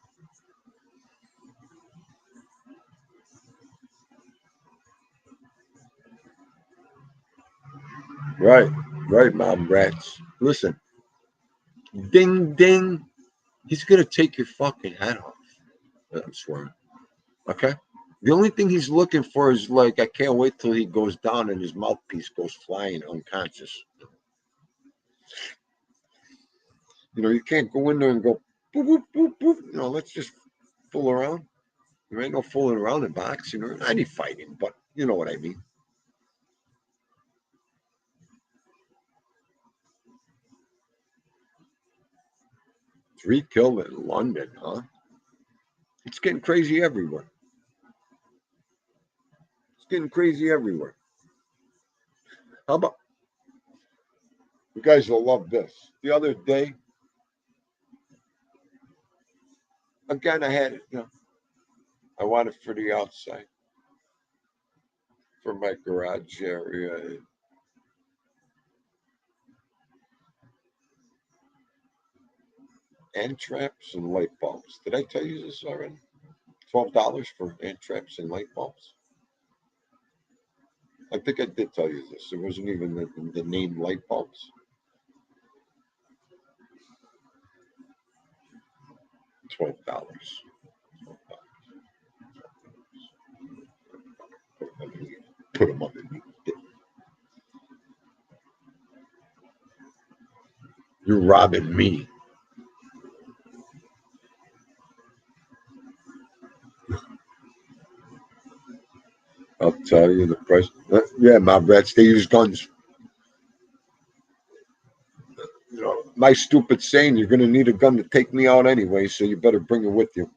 Right, right, mom rats. Listen, ding, ding. He's gonna take your fucking head off. I'm swearing. Okay. The only thing he's looking for is like, I can't wait till he goes down and his mouthpiece goes flying unconscious. You can't go in there and go boop boop boop boop. Let's just fool around. There ain't no fooling around in boxing or any fighting, but you know what I mean. 3 killed in London, huh? It's getting crazy everywhere. It's getting crazy everywhere. How about you guys will love this? The other day, again, I had it. I wanted for the outside for my garage area. End traps and light bulbs. Did I tell you this already? $12 for end traps and light bulbs. I think I did tell you this. It wasn't even the name light bulbs. $12. Put them underneath. You're robbing me. I'll tell you the price. Yeah, my brats, they use guns. My stupid saying, you're going to need a gun to take me out anyway, so you better bring it with you.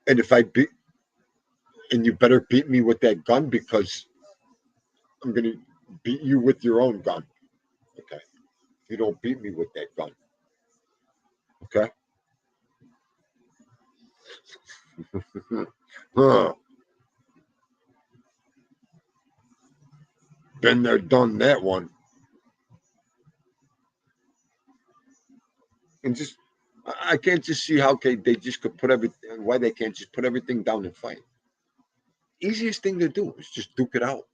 And if I beat, and you better beat me with that gun because I'm going to beat you with your own gun. Okay. You don't beat me with that gun. Okay. Huh. Been there, done that one. And just, I can't just see how they just could put everything, why they can't just put everything down and fight. Easiest thing to do is just duke it out.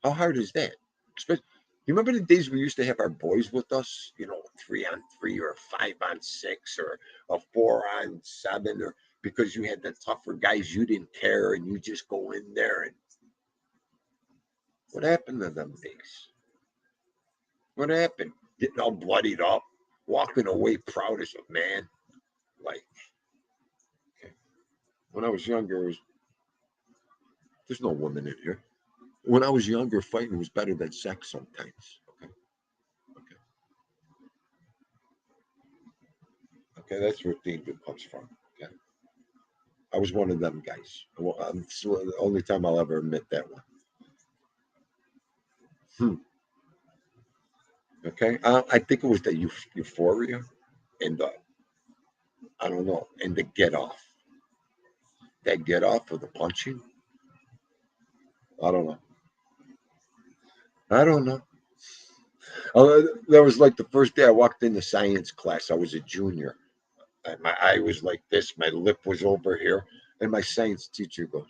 How hard is that? Especially, you remember the days we used to have our boys with us, 3-on-3 or 5-on-6 or a 4-on-7, or because you had the tougher guys, you didn't care and you just go in there. And what happened to them days? What happened? Getting all bloodied up, walking away proud as a man. Like, when I was younger, there's no women in here. When I was younger, fighting was better than sex sometimes. Okay. Okay. Okay. That's where Dean comes from. Okay. I was one of them guys. Well, the only time I'll ever admit that one. Hmm. Okay. I think it was the euphoria and the, I don't know, and the get off. That get off of the punching. I don't know. I don't know. That was like the first day I walked into science class. I was a junior. And my eye was like this. My lip was over here. And my science teacher goes,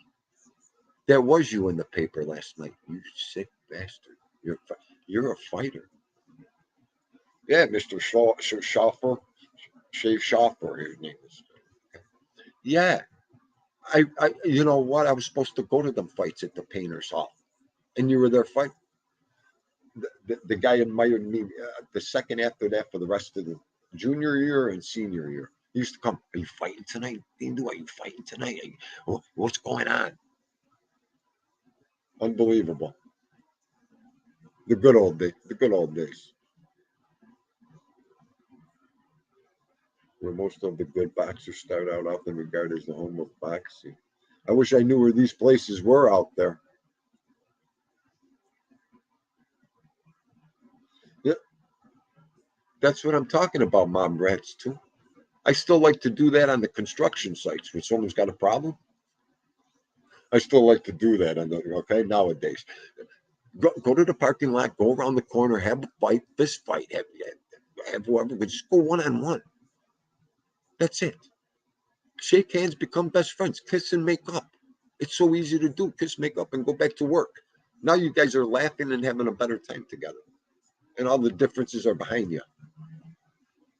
"That was you in the paper last night. You sick bastard. You're a fighter." Yeah, Mr. Schaffer. Shave Schaffer, his name is. Yeah. You know what? I was supposed to go to them fights at the Painters Hall. And you were there fighting. The guy admired me the second after that for the rest of the junior year and senior year. He used to come, "Are you fighting tonight? Dindu, are you fighting tonight? What's going on?" Unbelievable. The good old days. The good old days. Where most of the good boxers start out often regarded as the home of boxing. I wish I knew where these places were out there. Yeah, that's what I'm talking about, mom rats too. I still like to do that on the construction sites when someone's got a problem. I still like to do that on the okay nowadays. Go to the parking lot, go around the corner, have a fight, fist fight, have whoever, but just go 1-on-1. That's it. Shake hands, become best friends, kiss and make up. It's so easy to do. Kiss, make up, and go back to work. Now you guys are laughing and having a better time together, and all the differences are behind you.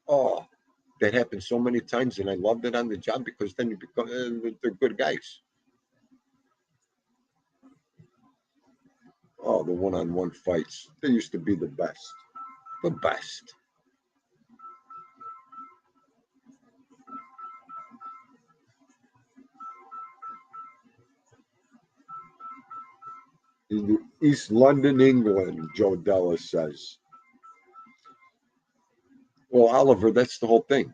Oh, that happened so many times, and I loved it on the job because then you become they're good guys. Oh, the one-on-one fights. They used to be the best. The best. In East London, England, Joe Della says. Well, Oliver, that's the whole thing.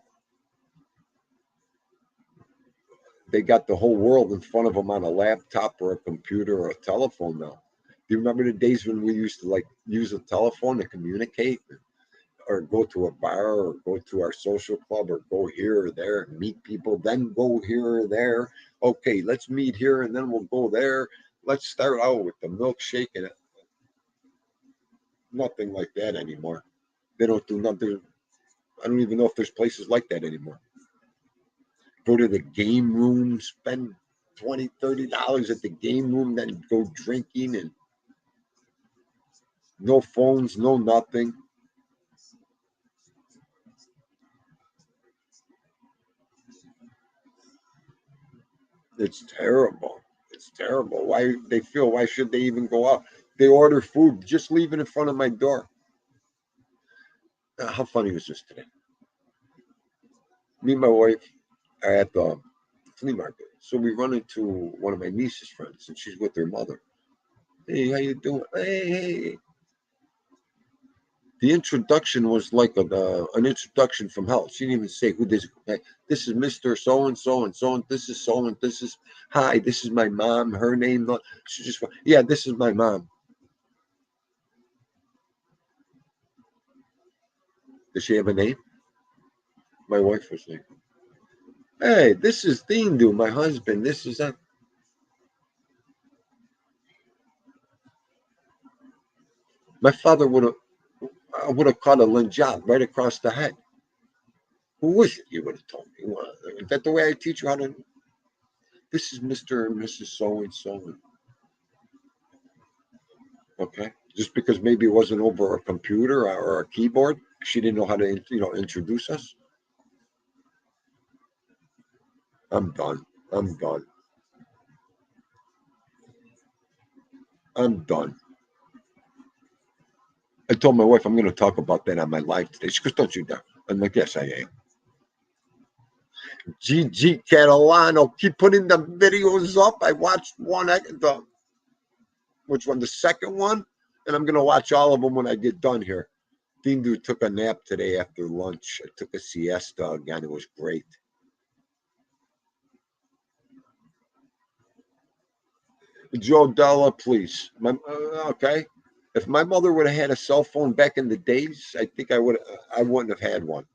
They got the whole world in front of them on a laptop or a computer or a telephone now. Do you remember the days when we used to like use a telephone to communicate or go to a bar or go to our social club or go here or there and meet people, then go here or there. Okay, let's meet here and then we'll go there. Let's start out with the milkshake and nothing like that anymore. They don't do nothing. I don't even know if there's places like that anymore. Go to the game room, spend 20, $30 at the game room, then go drinking and no phones, no nothing. It's terrible. It's terrible. Why they feel? Why should they even go out? They order food, just leave it in front of my door. How funny was this today? Me and my wife are at the flea market, so we run into one of my niece's friends, and she's with her mother. "Hey, how you doing? Hey." The introduction was like an introduction from hell. She didn't even say who this. Hey, this is Mister So and So and so and this is so and this is hi. This is my mom. Her name. She just went, yeah. This is my mom. Does she have a name? My wife was named. Hey, this is Thindu, my husband. This is a. My father would have caught a linjat right across the head. Who was it? You would have told me. Well, is that the way I teach you how to? This is Mr. and Mrs. So and so. Okay, just because maybe it wasn't over a computer or a keyboard, she didn't know how to, introduce us. I'm done. I'm done. I'm done. I told my wife I'm going to talk about that on my live today. She goes, "Don't you dare." I'm like, "Yes, I am." Gigi Catalano, keep putting the videos up. I watched one, which one? The second one, and I'm going to watch all of them when I get done here. Dindu took a nap today after lunch. I took a siesta again. It was great. Joe Della, please. Okay. If my mother would have had a cell phone back in the days, I think I wouldn't have had one.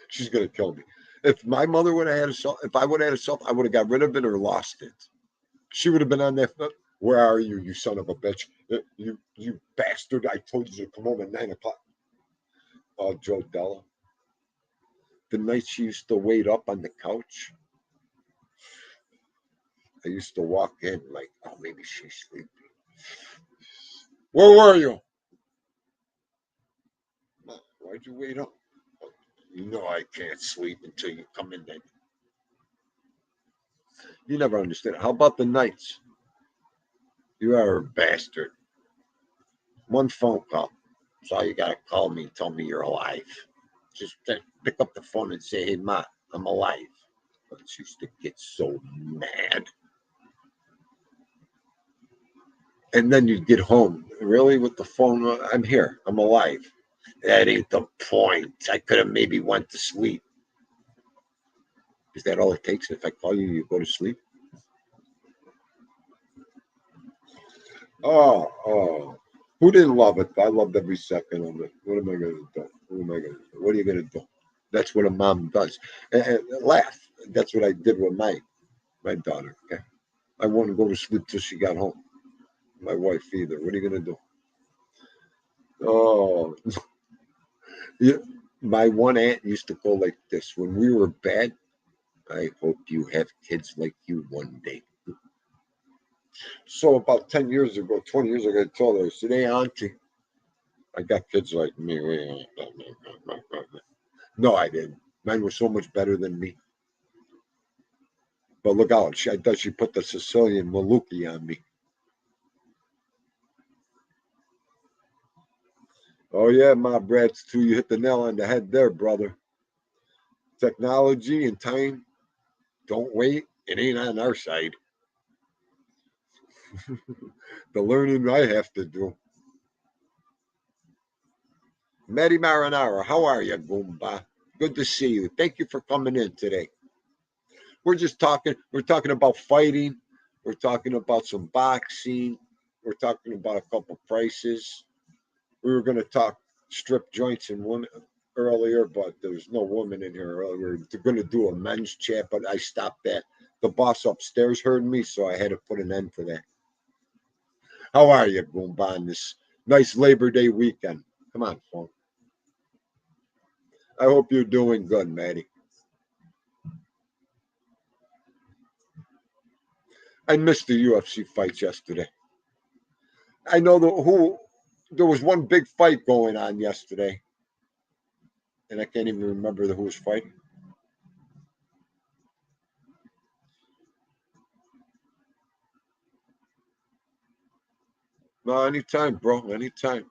She's gonna kill me. If my mother would have had a cell, if I would have had a cell, I would have got rid of it or lost it. She would have been on that. Where are you, you son of a bitch? You bastard! I told you to come home at 9 o'clock. Oh, Joe Della. The night she used to wait up on the couch, I used to walk in like, oh, maybe she's sleeping. Where were you? Why'd you wait up? You know I can't sleep until you come in. Then you never understood. How about the nights? You are a bastard. One phone call. That's all you gotta call me and tell me you're alive. Just pick up the phone and say, "Hey, Ma, I'm alive." But she used to get so mad. And then you'd get home. Really, with the phone? I'm here. I'm alive. That ain't the point. I could have maybe went to sleep. Is that all it takes? If I call you, you go to sleep? Oh. Who didn't love it? I loved every second of it. What am I going to do? What am I going to do? What are you going to do? That's what a mom does. And laugh. That's what I did with my daughter. Okay, I wouldn't go to sleep till she got home. My wife either. What are you going to do? Oh, yeah. My one aunt used to go like this. When we were bad, I hope you have kids like you one day. So about 10 years ago, 20 years ago, I told her, I said, "Hey, auntie, I got kids like me." No, I didn't. Mine was so much better than me. But look out, I thought she put the Sicilian Maluki on me. Oh, yeah, my brats, too. You hit the nail on the head there, brother. Technology and time, don't wait. It ain't on our side. The learning I have to do. Matty Marinara, how are you, Goomba? Good to see you. Thank you for coming in today. We're just talking. We're talking about fighting. We're talking about some boxing. We're talking about a couple prices. We were going to talk strip joints and women earlier, but there was no woman in here earlier. We are going to do a men's chat, but I stopped that. The boss upstairs heard me, so I had to put an end to that. How are you, Goomba, on this nice Labor Day weekend? Come on, phone. I hope you're doing good, Maddie. I missed the UFC fights yesterday. I know who. There was one big fight going on yesterday, and I can't even remember who was fighting. No, anytime, bro. Anytime.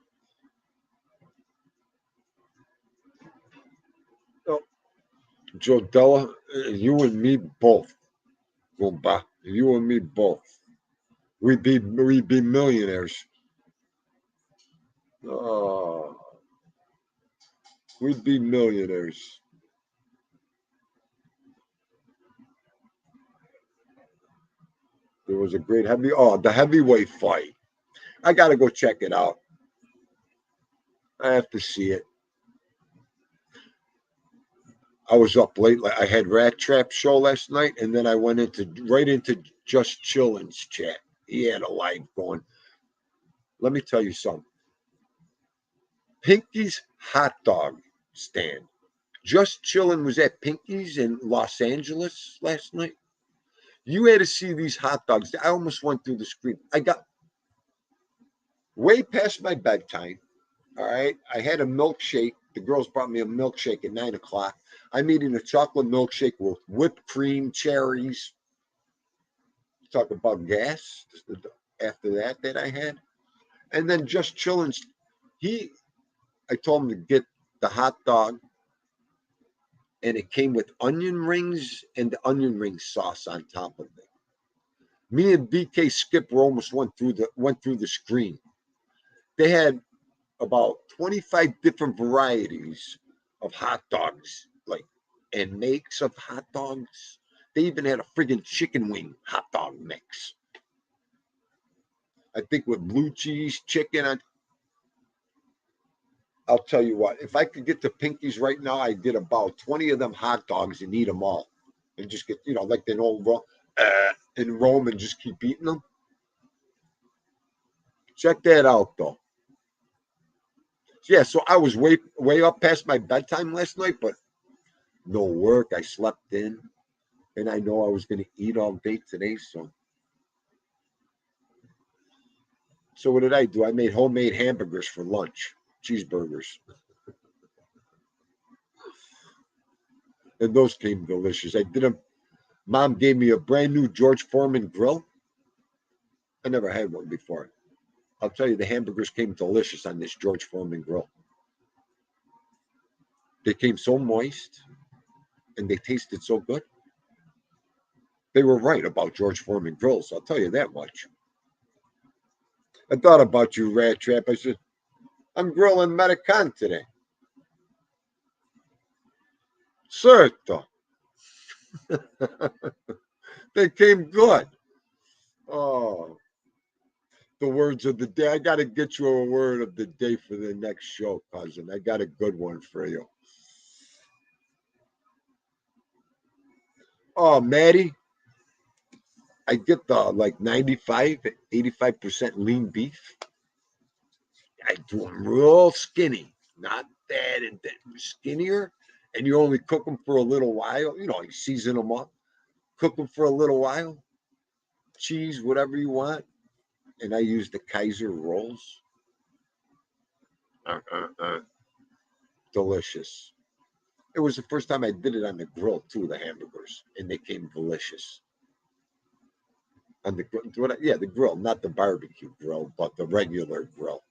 Oh, Joe Della, you and me both. Goomba. You and me both. We'd be millionaires. Oh, we'd be millionaires. There was a great the heavyweight fight. I gotta go check it out. I have to see it. I was up late. Like I had Rat Trap show last night, and then I went right into Just Chillin's chat. He had a live going. Let me tell you something. Pinky's hot dog stand. Just Chillin was at Pinky's in Los Angeles last night. You had to see these hot dogs. I almost went through the screen. I got way past my bedtime. All right. I had a milkshake. The girls brought me a milkshake at 9 o'clock. I'm eating a chocolate milkshake with whipped cream, cherries. Talk about gas after that I had. And then Just Chillin. I told him to get the hot dog, and it came with onion rings and the onion ring sauce on top of it. Me and BK Skip were almost went through the screen. They had about 25 different varieties of hot dogs, like and makes of hot dogs. They even had a friggin' chicken wing hot dog mix. I think with blue cheese, chicken. I'll tell you what, if I could get to Pinky's right now, I'd get about 20 of them hot dogs and eat them all. And just get, like the old in Rome and just keep eating them. Check that out, though. Yeah, so I was way up past my bedtime last night, but no work. I slept in, and I know I was going to eat all day today. So what did I do? I made homemade hamburgers for lunch, cheeseburgers, and those came delicious. I did them. Mom gave me a brand new George Foreman grill. I never had one before. I'll tell you, the hamburgers came delicious on this George Foreman grill. They came so moist, and they tasted so good. They were right about George Foreman grills. I'll tell you that much. I thought about you, Rat Trap. I said, I'm grilling Medican today. Certo. They came good. Oh, the words of the day. I got to get you a word of the day for the next show, cousin. I got a good one for you. Oh, Maddie, I get the like 95, 85% lean beef. I do them real skinny, not that and that, skinnier. And you only cook them for a little while. You season them up, cook them for a little while, cheese, whatever you want. And I use the Kaiser rolls. Uh, uh, uh, delicious. It was the first time I did it on the grill too, the hamburgers, and they came delicious on the grill. Yeah, the grill, not the barbecue grill, but the regular grill.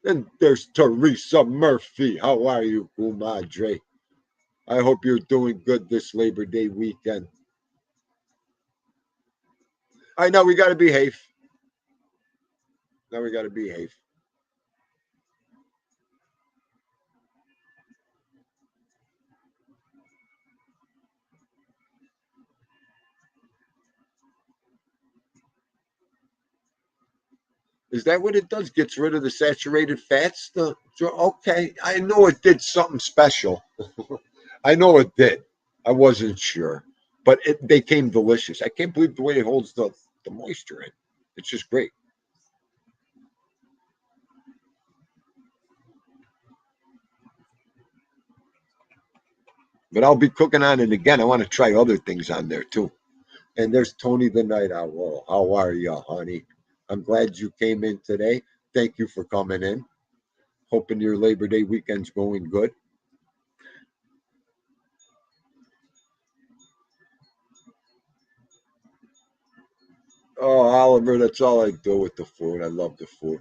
And there's Teresa Murphy. How are you, Kumadre? I hope you're doing good this Labor Day weekend. I know we got to behave. Now we got to behave. Is that what it does? Gets rid of the saturated fats? Okay, I know it did something special. I know it did. I wasn't sure, but they came delicious. I can't believe the way it holds the moisture in. It's just great. But I'll be cooking on it again. I want to try other things on there too. And there's Tony the Night Owl. How are you, honey? I'm glad you came in today. Thank you for coming in. Hoping your Labor Day weekend's going good. Oh, Oliver, that's all I do with the food. I love the food.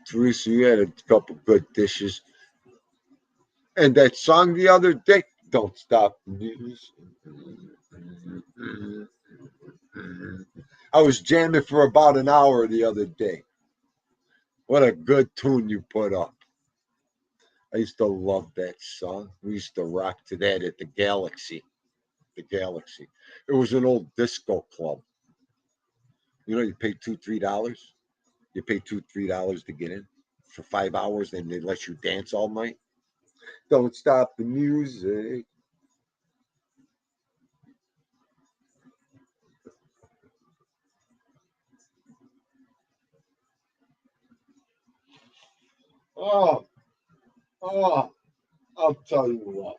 Teresa, you had a couple good dishes. And that song the other day, Don't Stop News. I was jamming for about an hour the other day. What a good tune you put up. I used to love that song. We used to rock to that at the the Galaxy. It was an old disco club. You know, you pay $2, $3. You pay $2, $3 to get in for 5 hours, and they let you dance all night. Don't stop the music. Oh, oh, I'll tell you what.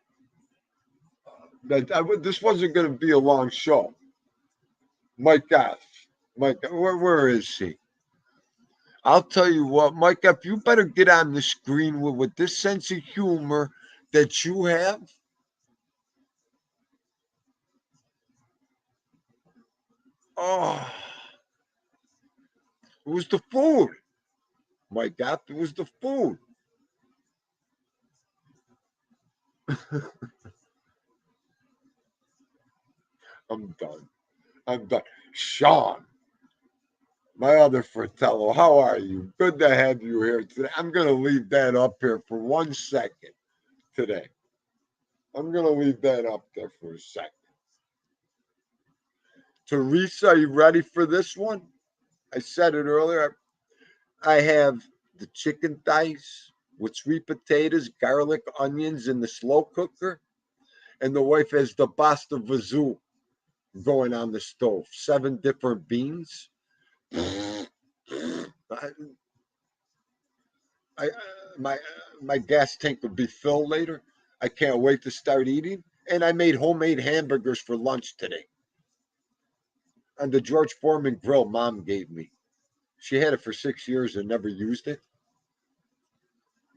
This wasn't going to be a long show. Mike F. Mike, where is he? I'll tell you what, Mike F. You better get on the screen with this sense of humor that you have. Oh, it was the food. Mike F. It was the food. I'm done. I'm done. Sean, my other Fratello, how are you? Good to have you here today. I'm going to leave that up here for 1 second today. I'm going to leave that up there for a second. Teresa, are you ready for this one? I said it earlier. I have the chicken thighs with sweet potatoes, garlic, onions in the slow cooker. And the wife has the pasta vazoo going on the stove. 7 different beans. I, I my my gas tank will be filled later. I can't wait to start eating. And I made homemade hamburgers for lunch today on the George Foreman grill Mom gave me. She had it for 6 years and never used it.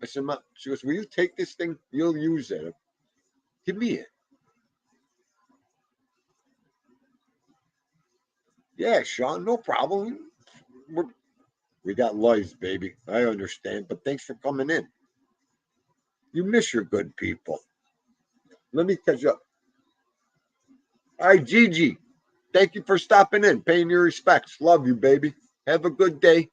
I said, Mom, she goes, will you take this thing? You'll use it. Give me it. Yeah, Sean, no problem. We're, we got lives, baby. I understand, but thanks for coming in. You miss your good people. Let me catch up. All right, Gigi. Thank you for stopping in, paying your respects. Love you, baby. Have a good day.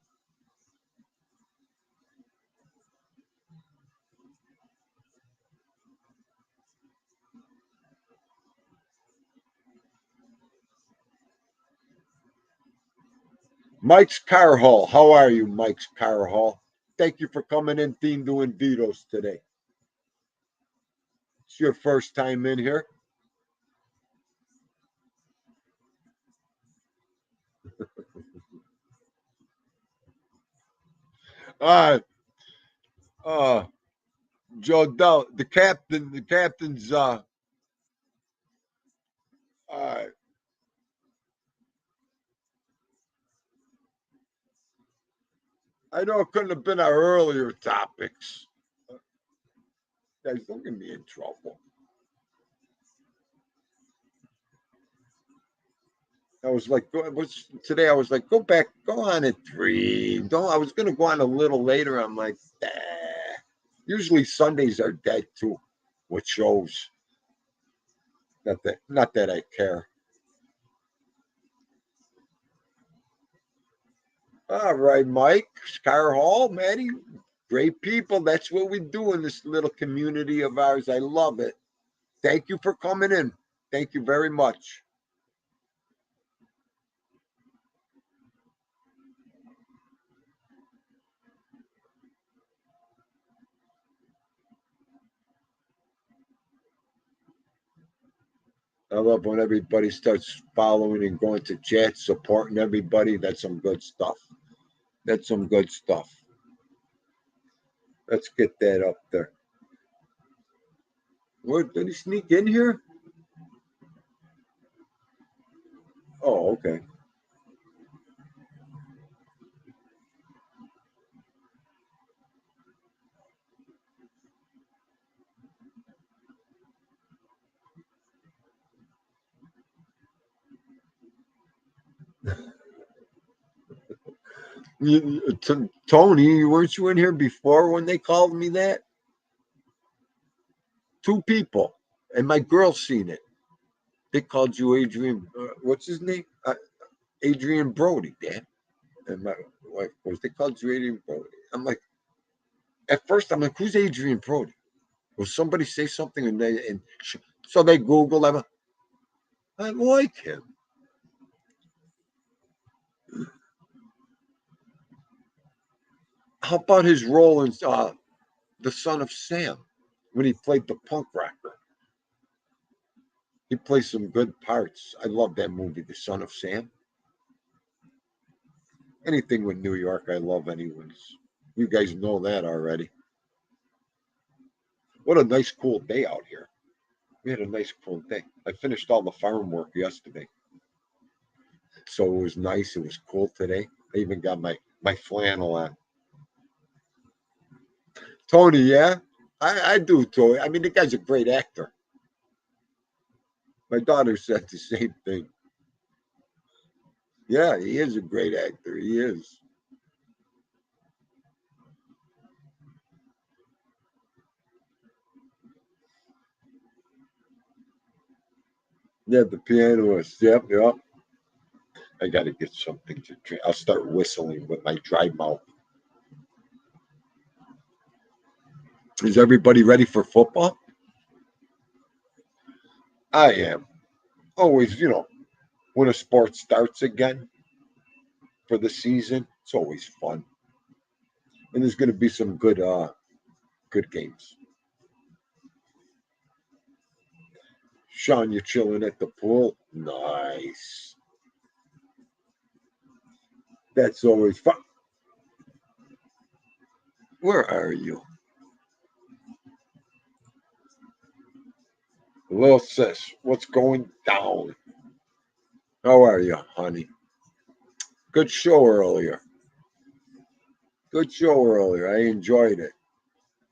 Mike's Car Hall. How are you, Mike's Car Hall? Thank you for coming in, Theme doing Vito's today. It's your first time in here. Uh, uh, Joe Dell, the captain's, uh, I know it couldn't have been our earlier topics. Guys, don't get me in trouble. I was like, today? I was like, go back, go on at 3. Don't. I was gonna go on a little later. I'm like, nah. Usually Sundays are dead too, with shows. Not that I care. All right, Mike, Scar Hall, Maddie, great people. That's what we do in this little community of ours. I love it. Thank you for coming in. Thank you very much. I love when everybody starts following and going to chat, supporting everybody. That's some good stuff. That's some good stuff. Let's get that up there. Where did he sneak in here? Oh, okay. Tony, weren't you in here before when they called me that? 2 people, and my girl seen it. They called you Adrian. What's his name? Adrian Brody, Dad. And my wife goes, they called you Adrian Brody. I'm like, at first, I'm like, who's Adrian Brody? Will somebody say something? So they Google. I like him. How about his role in The Son of Sam when he played the punk rocker? He plays some good parts. I love that movie, The Son of Sam. Anything with New York, I love anyways. You guys know that already. What a nice, cool day out here. We had a nice, cool day. I finished all the farm work yesterday. So it was nice. It was cool today. I even got my flannel on. Tony, yeah? I do, Tony. I mean, the guy's a great actor. My daughter said the same thing. Yeah, he is a great actor. He is. Yeah, the pianist. Yep, yep. I got to get something to drink. I'll start whistling with my dry mouth. Is everybody ready for football? I am. Always, when a sport starts again for the season, it's always fun. And there's going to be some good games. Sean, you're chilling at the pool. Nice. That's always fun. Where are you? Little sis, what's going down? How are you, honey? Good show earlier. Good show earlier. I enjoyed it.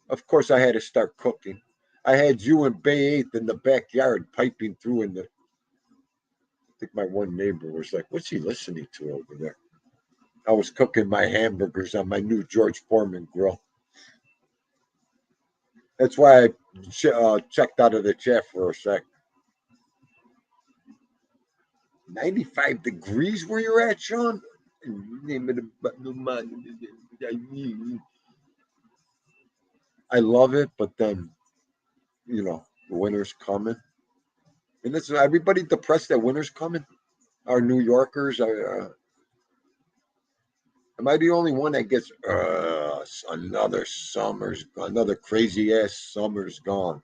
Of course, I had to start cooking. I had you and Bay 8 in the backyard piping through in the. I think my one neighbor was like, "What's he listening to over there?" I was cooking my hamburgers on my new George Foreman grill. That's why I checked out of the chat for a sec. 95 degrees where you're at, Sean? I love it, but then, the winter's coming. And it's everybody depressed that winter's coming. Our New Yorkers are. Am I the only one that gets another crazy ass summer's gone?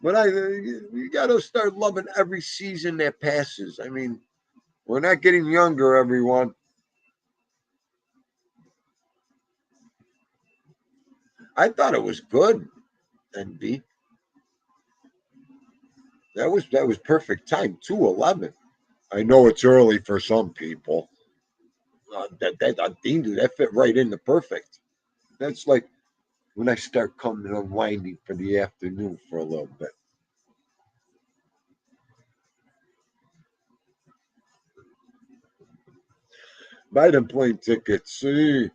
But you got to start loving every season that passes. I mean, we're not getting younger, everyone. I thought it was good, NB. That was perfect time. 2:11. I know it's early for some people. Dean, dude, that fit right into perfect. That's like when I start coming unwinding for the afternoon for a little bit. Biden plane tickets. See,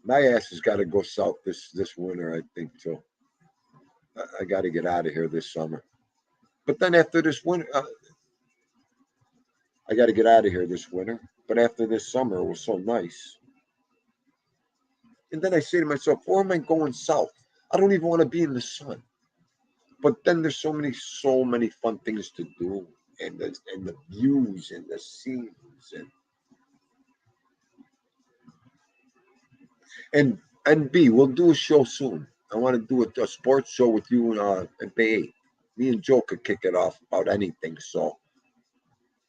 my ass has got to go south this winter. I think too. I got to get out of here this summer. But then after this winter, I got to get out of here this winter. But after this summer, it was so nice. And then I say to myself, where am I going south? I don't even want to be in the sun. But then there's so many fun things to do, and the views and the scenes and B. We'll do a show soon. I want to do a sports show with you and Bay. Me and Joe could kick it off about anything. So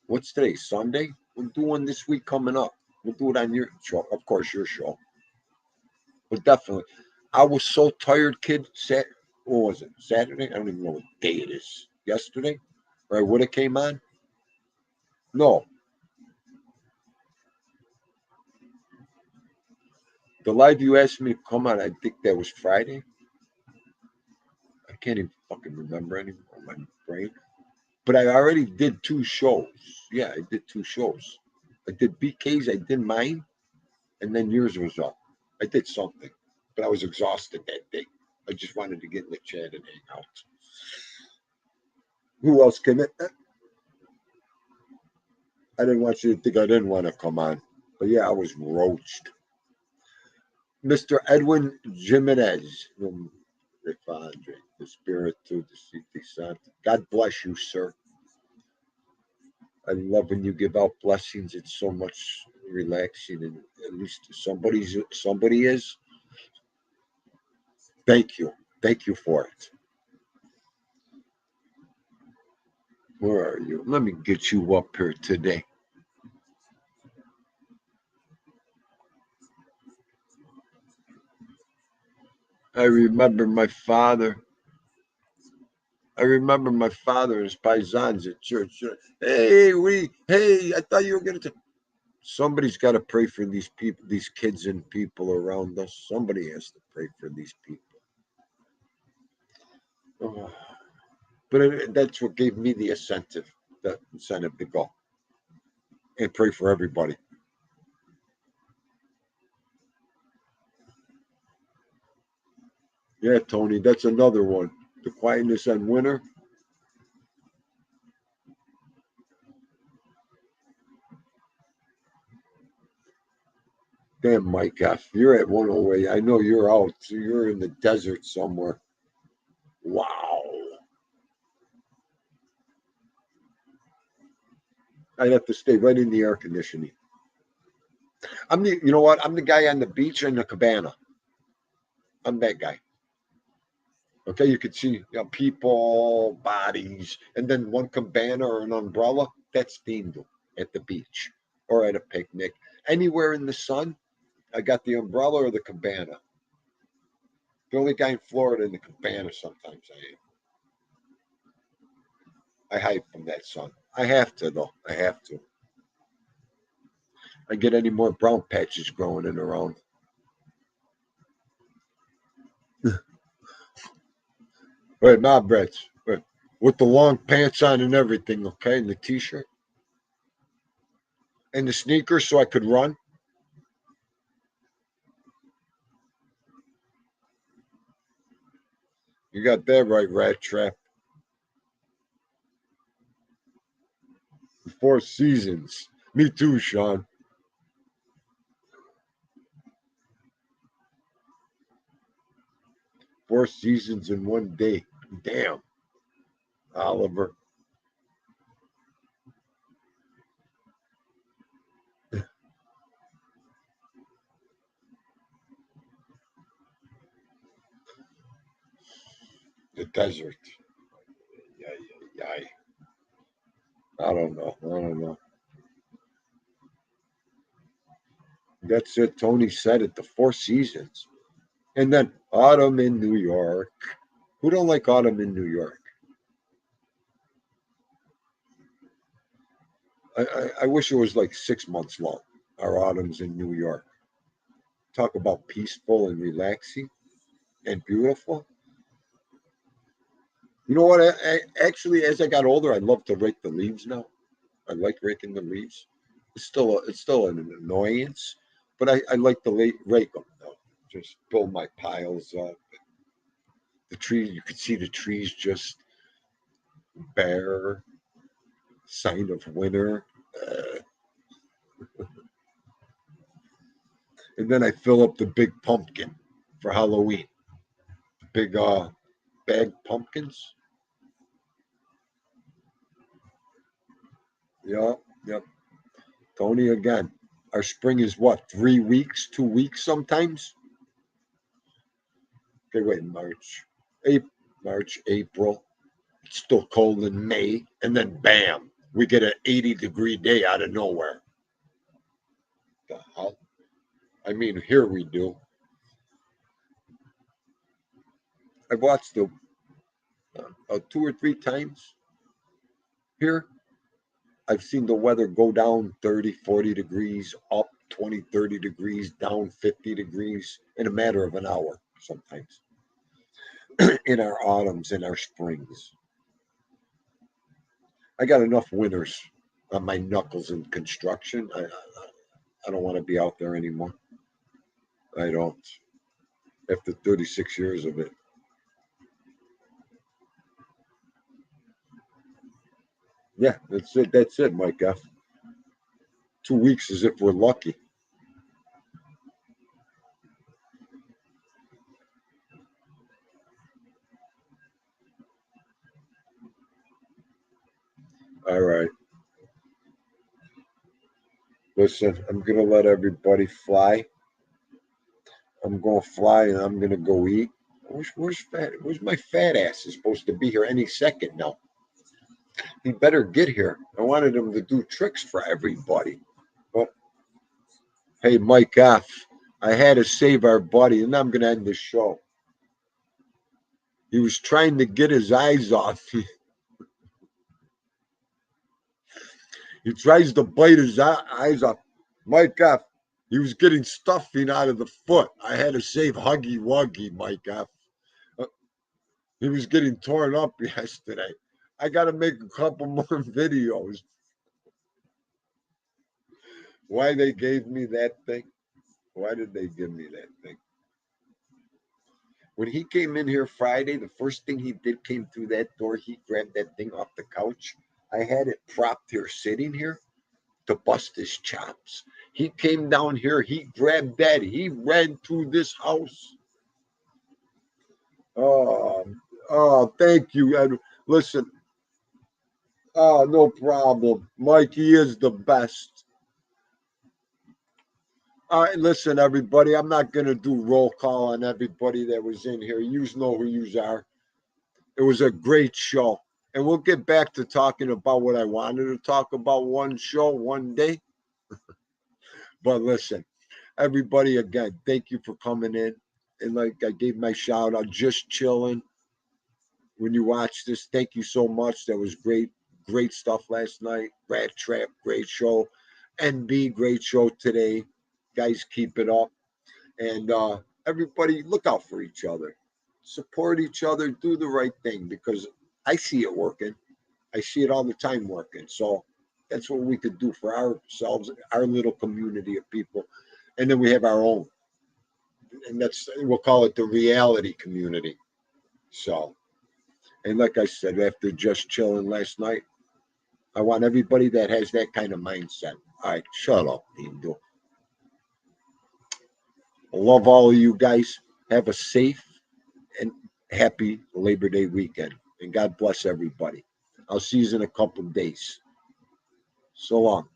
what's today? Sunday. We'll do one this week coming up. We'll do it on your show, of course, your show. But definitely, I was so tired, kid. What was it? Saturday? I don't even know what day it is. Yesterday, or I would have came on. No, the live you asked me to come on. I think that was Friday. I can't even fucking remember anymore. My brain. But I already did two shows. Yeah, I did two shows. I did BK's. I did mine, and then yours was up. I did something, but I was exhausted that day. I just wanted to get in the chat and hang out. Who else came in? I didn't want you to think I didn't want to come on. But yeah, I was roached. Mr. Edwin Jimenez. Padre, the Spiritu, the Santo. God bless you, sir. I love when you give out blessings. It's so much relaxing, and at least somebody is. Thank you for it. Where are you? Let me get you up here today. I remember my father. I remember my father and his paisans at church. Hey, I thought you were going to. Somebody's got to pray for these people, these kids and people around us. Somebody has to pray for these people. Oh, but that's what gave me the incentive to go and pray for everybody. Yeah, Tony, that's another one. The quietness on winter. Damn, Mike F. You're at 108. I know you're out. So you're in the desert somewhere. Wow. I'd have to stay right in the air conditioning. You know what? I'm the guy on the beach in the cabana. I'm that guy. Okay, you could see people, bodies, and then one cabana or an umbrella. That's themed at the beach or at a picnic. Anywhere in the sun, I got the umbrella or the cabana. The only guy in Florida in the cabana sometimes I am. I hide from that sun. I have to though. I have to. I get any more brown patches growing in around. Right, my breads. Right. With the long pants on and everything, okay, and the t-shirt and the sneakers so I could run. You got that right, Rat Trap. Four seasons. Me too, Sean. 4 seasons in one day. Damn, Oliver. The desert. Yeah, yeah, yeah. I don't know. I don't know. That's it. Tony said it. The 4 seasons. And then autumn in New York. Who don't like autumn in New York? I wish it was like 6 months long. Our autumns in New York. Talk about peaceful and relaxing and beautiful. You know what? Actually, as I got older, I love to rake the leaves now. I like raking the leaves. It's still an annoyance, but I like to rake them though. Just build my piles up. The trees, you could see the trees just bare, sign of winter. Uh, and then I fill up the big pumpkin for Halloween. Big bag pumpkins. Yep, yep. Tony again. Our spring is what? 3 weeks, 2 weeks sometimes. Okay, wait, April, March, April. It's still cold in May, and then bam, we get an 80-degree day out of nowhere. The hell? I mean, here we do. I've watched the 2 or 3 times here. I've seen the weather go down 30, 40 degrees, up 20, 30 degrees, down 50 degrees in a matter of an hour sometimes in our autumns, in our springs. I got enough winters on my knuckles in construction. I don't want to be out there anymore. I don't. After 36 years of it. Yeah, that's it. That's it, Mike F. 2 weeks as if we're lucky. All right. Listen, I'm gonna let everybody fly. I'm gonna fly and I'm gonna go eat. Where's my fat ass? Is supposed to be here any second now. He better get here. I wanted him to do tricks for everybody. But hey, Mike F. I had to save our buddy, and I'm gonna end the show. He was trying to get his eyes off me. He tries to bite his eyes off. Mike F. He was getting stuffing out of the foot. I had to save Huggy Wuggy, Mike F. Uh, He was getting torn up yesterday. I got to make a couple more videos. Why they gave me that thing? Why did they give me that thing? When he came in here Friday, the first thing he did came through that door. He grabbed that thing off the couch. I had it propped here, sitting here to bust his chops. He came down here. He grabbed that. He ran through this house. Oh, oh, thank you, Ed. Listen, oh, no problem. Mikey is the best. All right, listen, everybody. I'm not going to do roll call on everybody that was in here. You know who you are. It was a great show. And we'll get back to talking about what I wanted to talk about one show, one day. But listen, everybody, again, thank you for coming in. And like I gave my shout out, just chilling. When you watch this, thank you so much. That was great, great stuff last night. Rat Trap, great show. NB, great show today. Guys, keep it up. And everybody, look out for each other. Support each other. Do the right thing because I see it working. I see it all the time working. So that's what we could do for ourselves, our little community of people. And then we have our own. And that's, we'll call it the reality community. So, and like I said, after just chilling last night, I want everybody that has that kind of mindset. All right, shut up, Angel. I love all of you guys. Have a safe and happy Labor Day weekend. And God bless everybody. I'll see you in a couple of days. So long.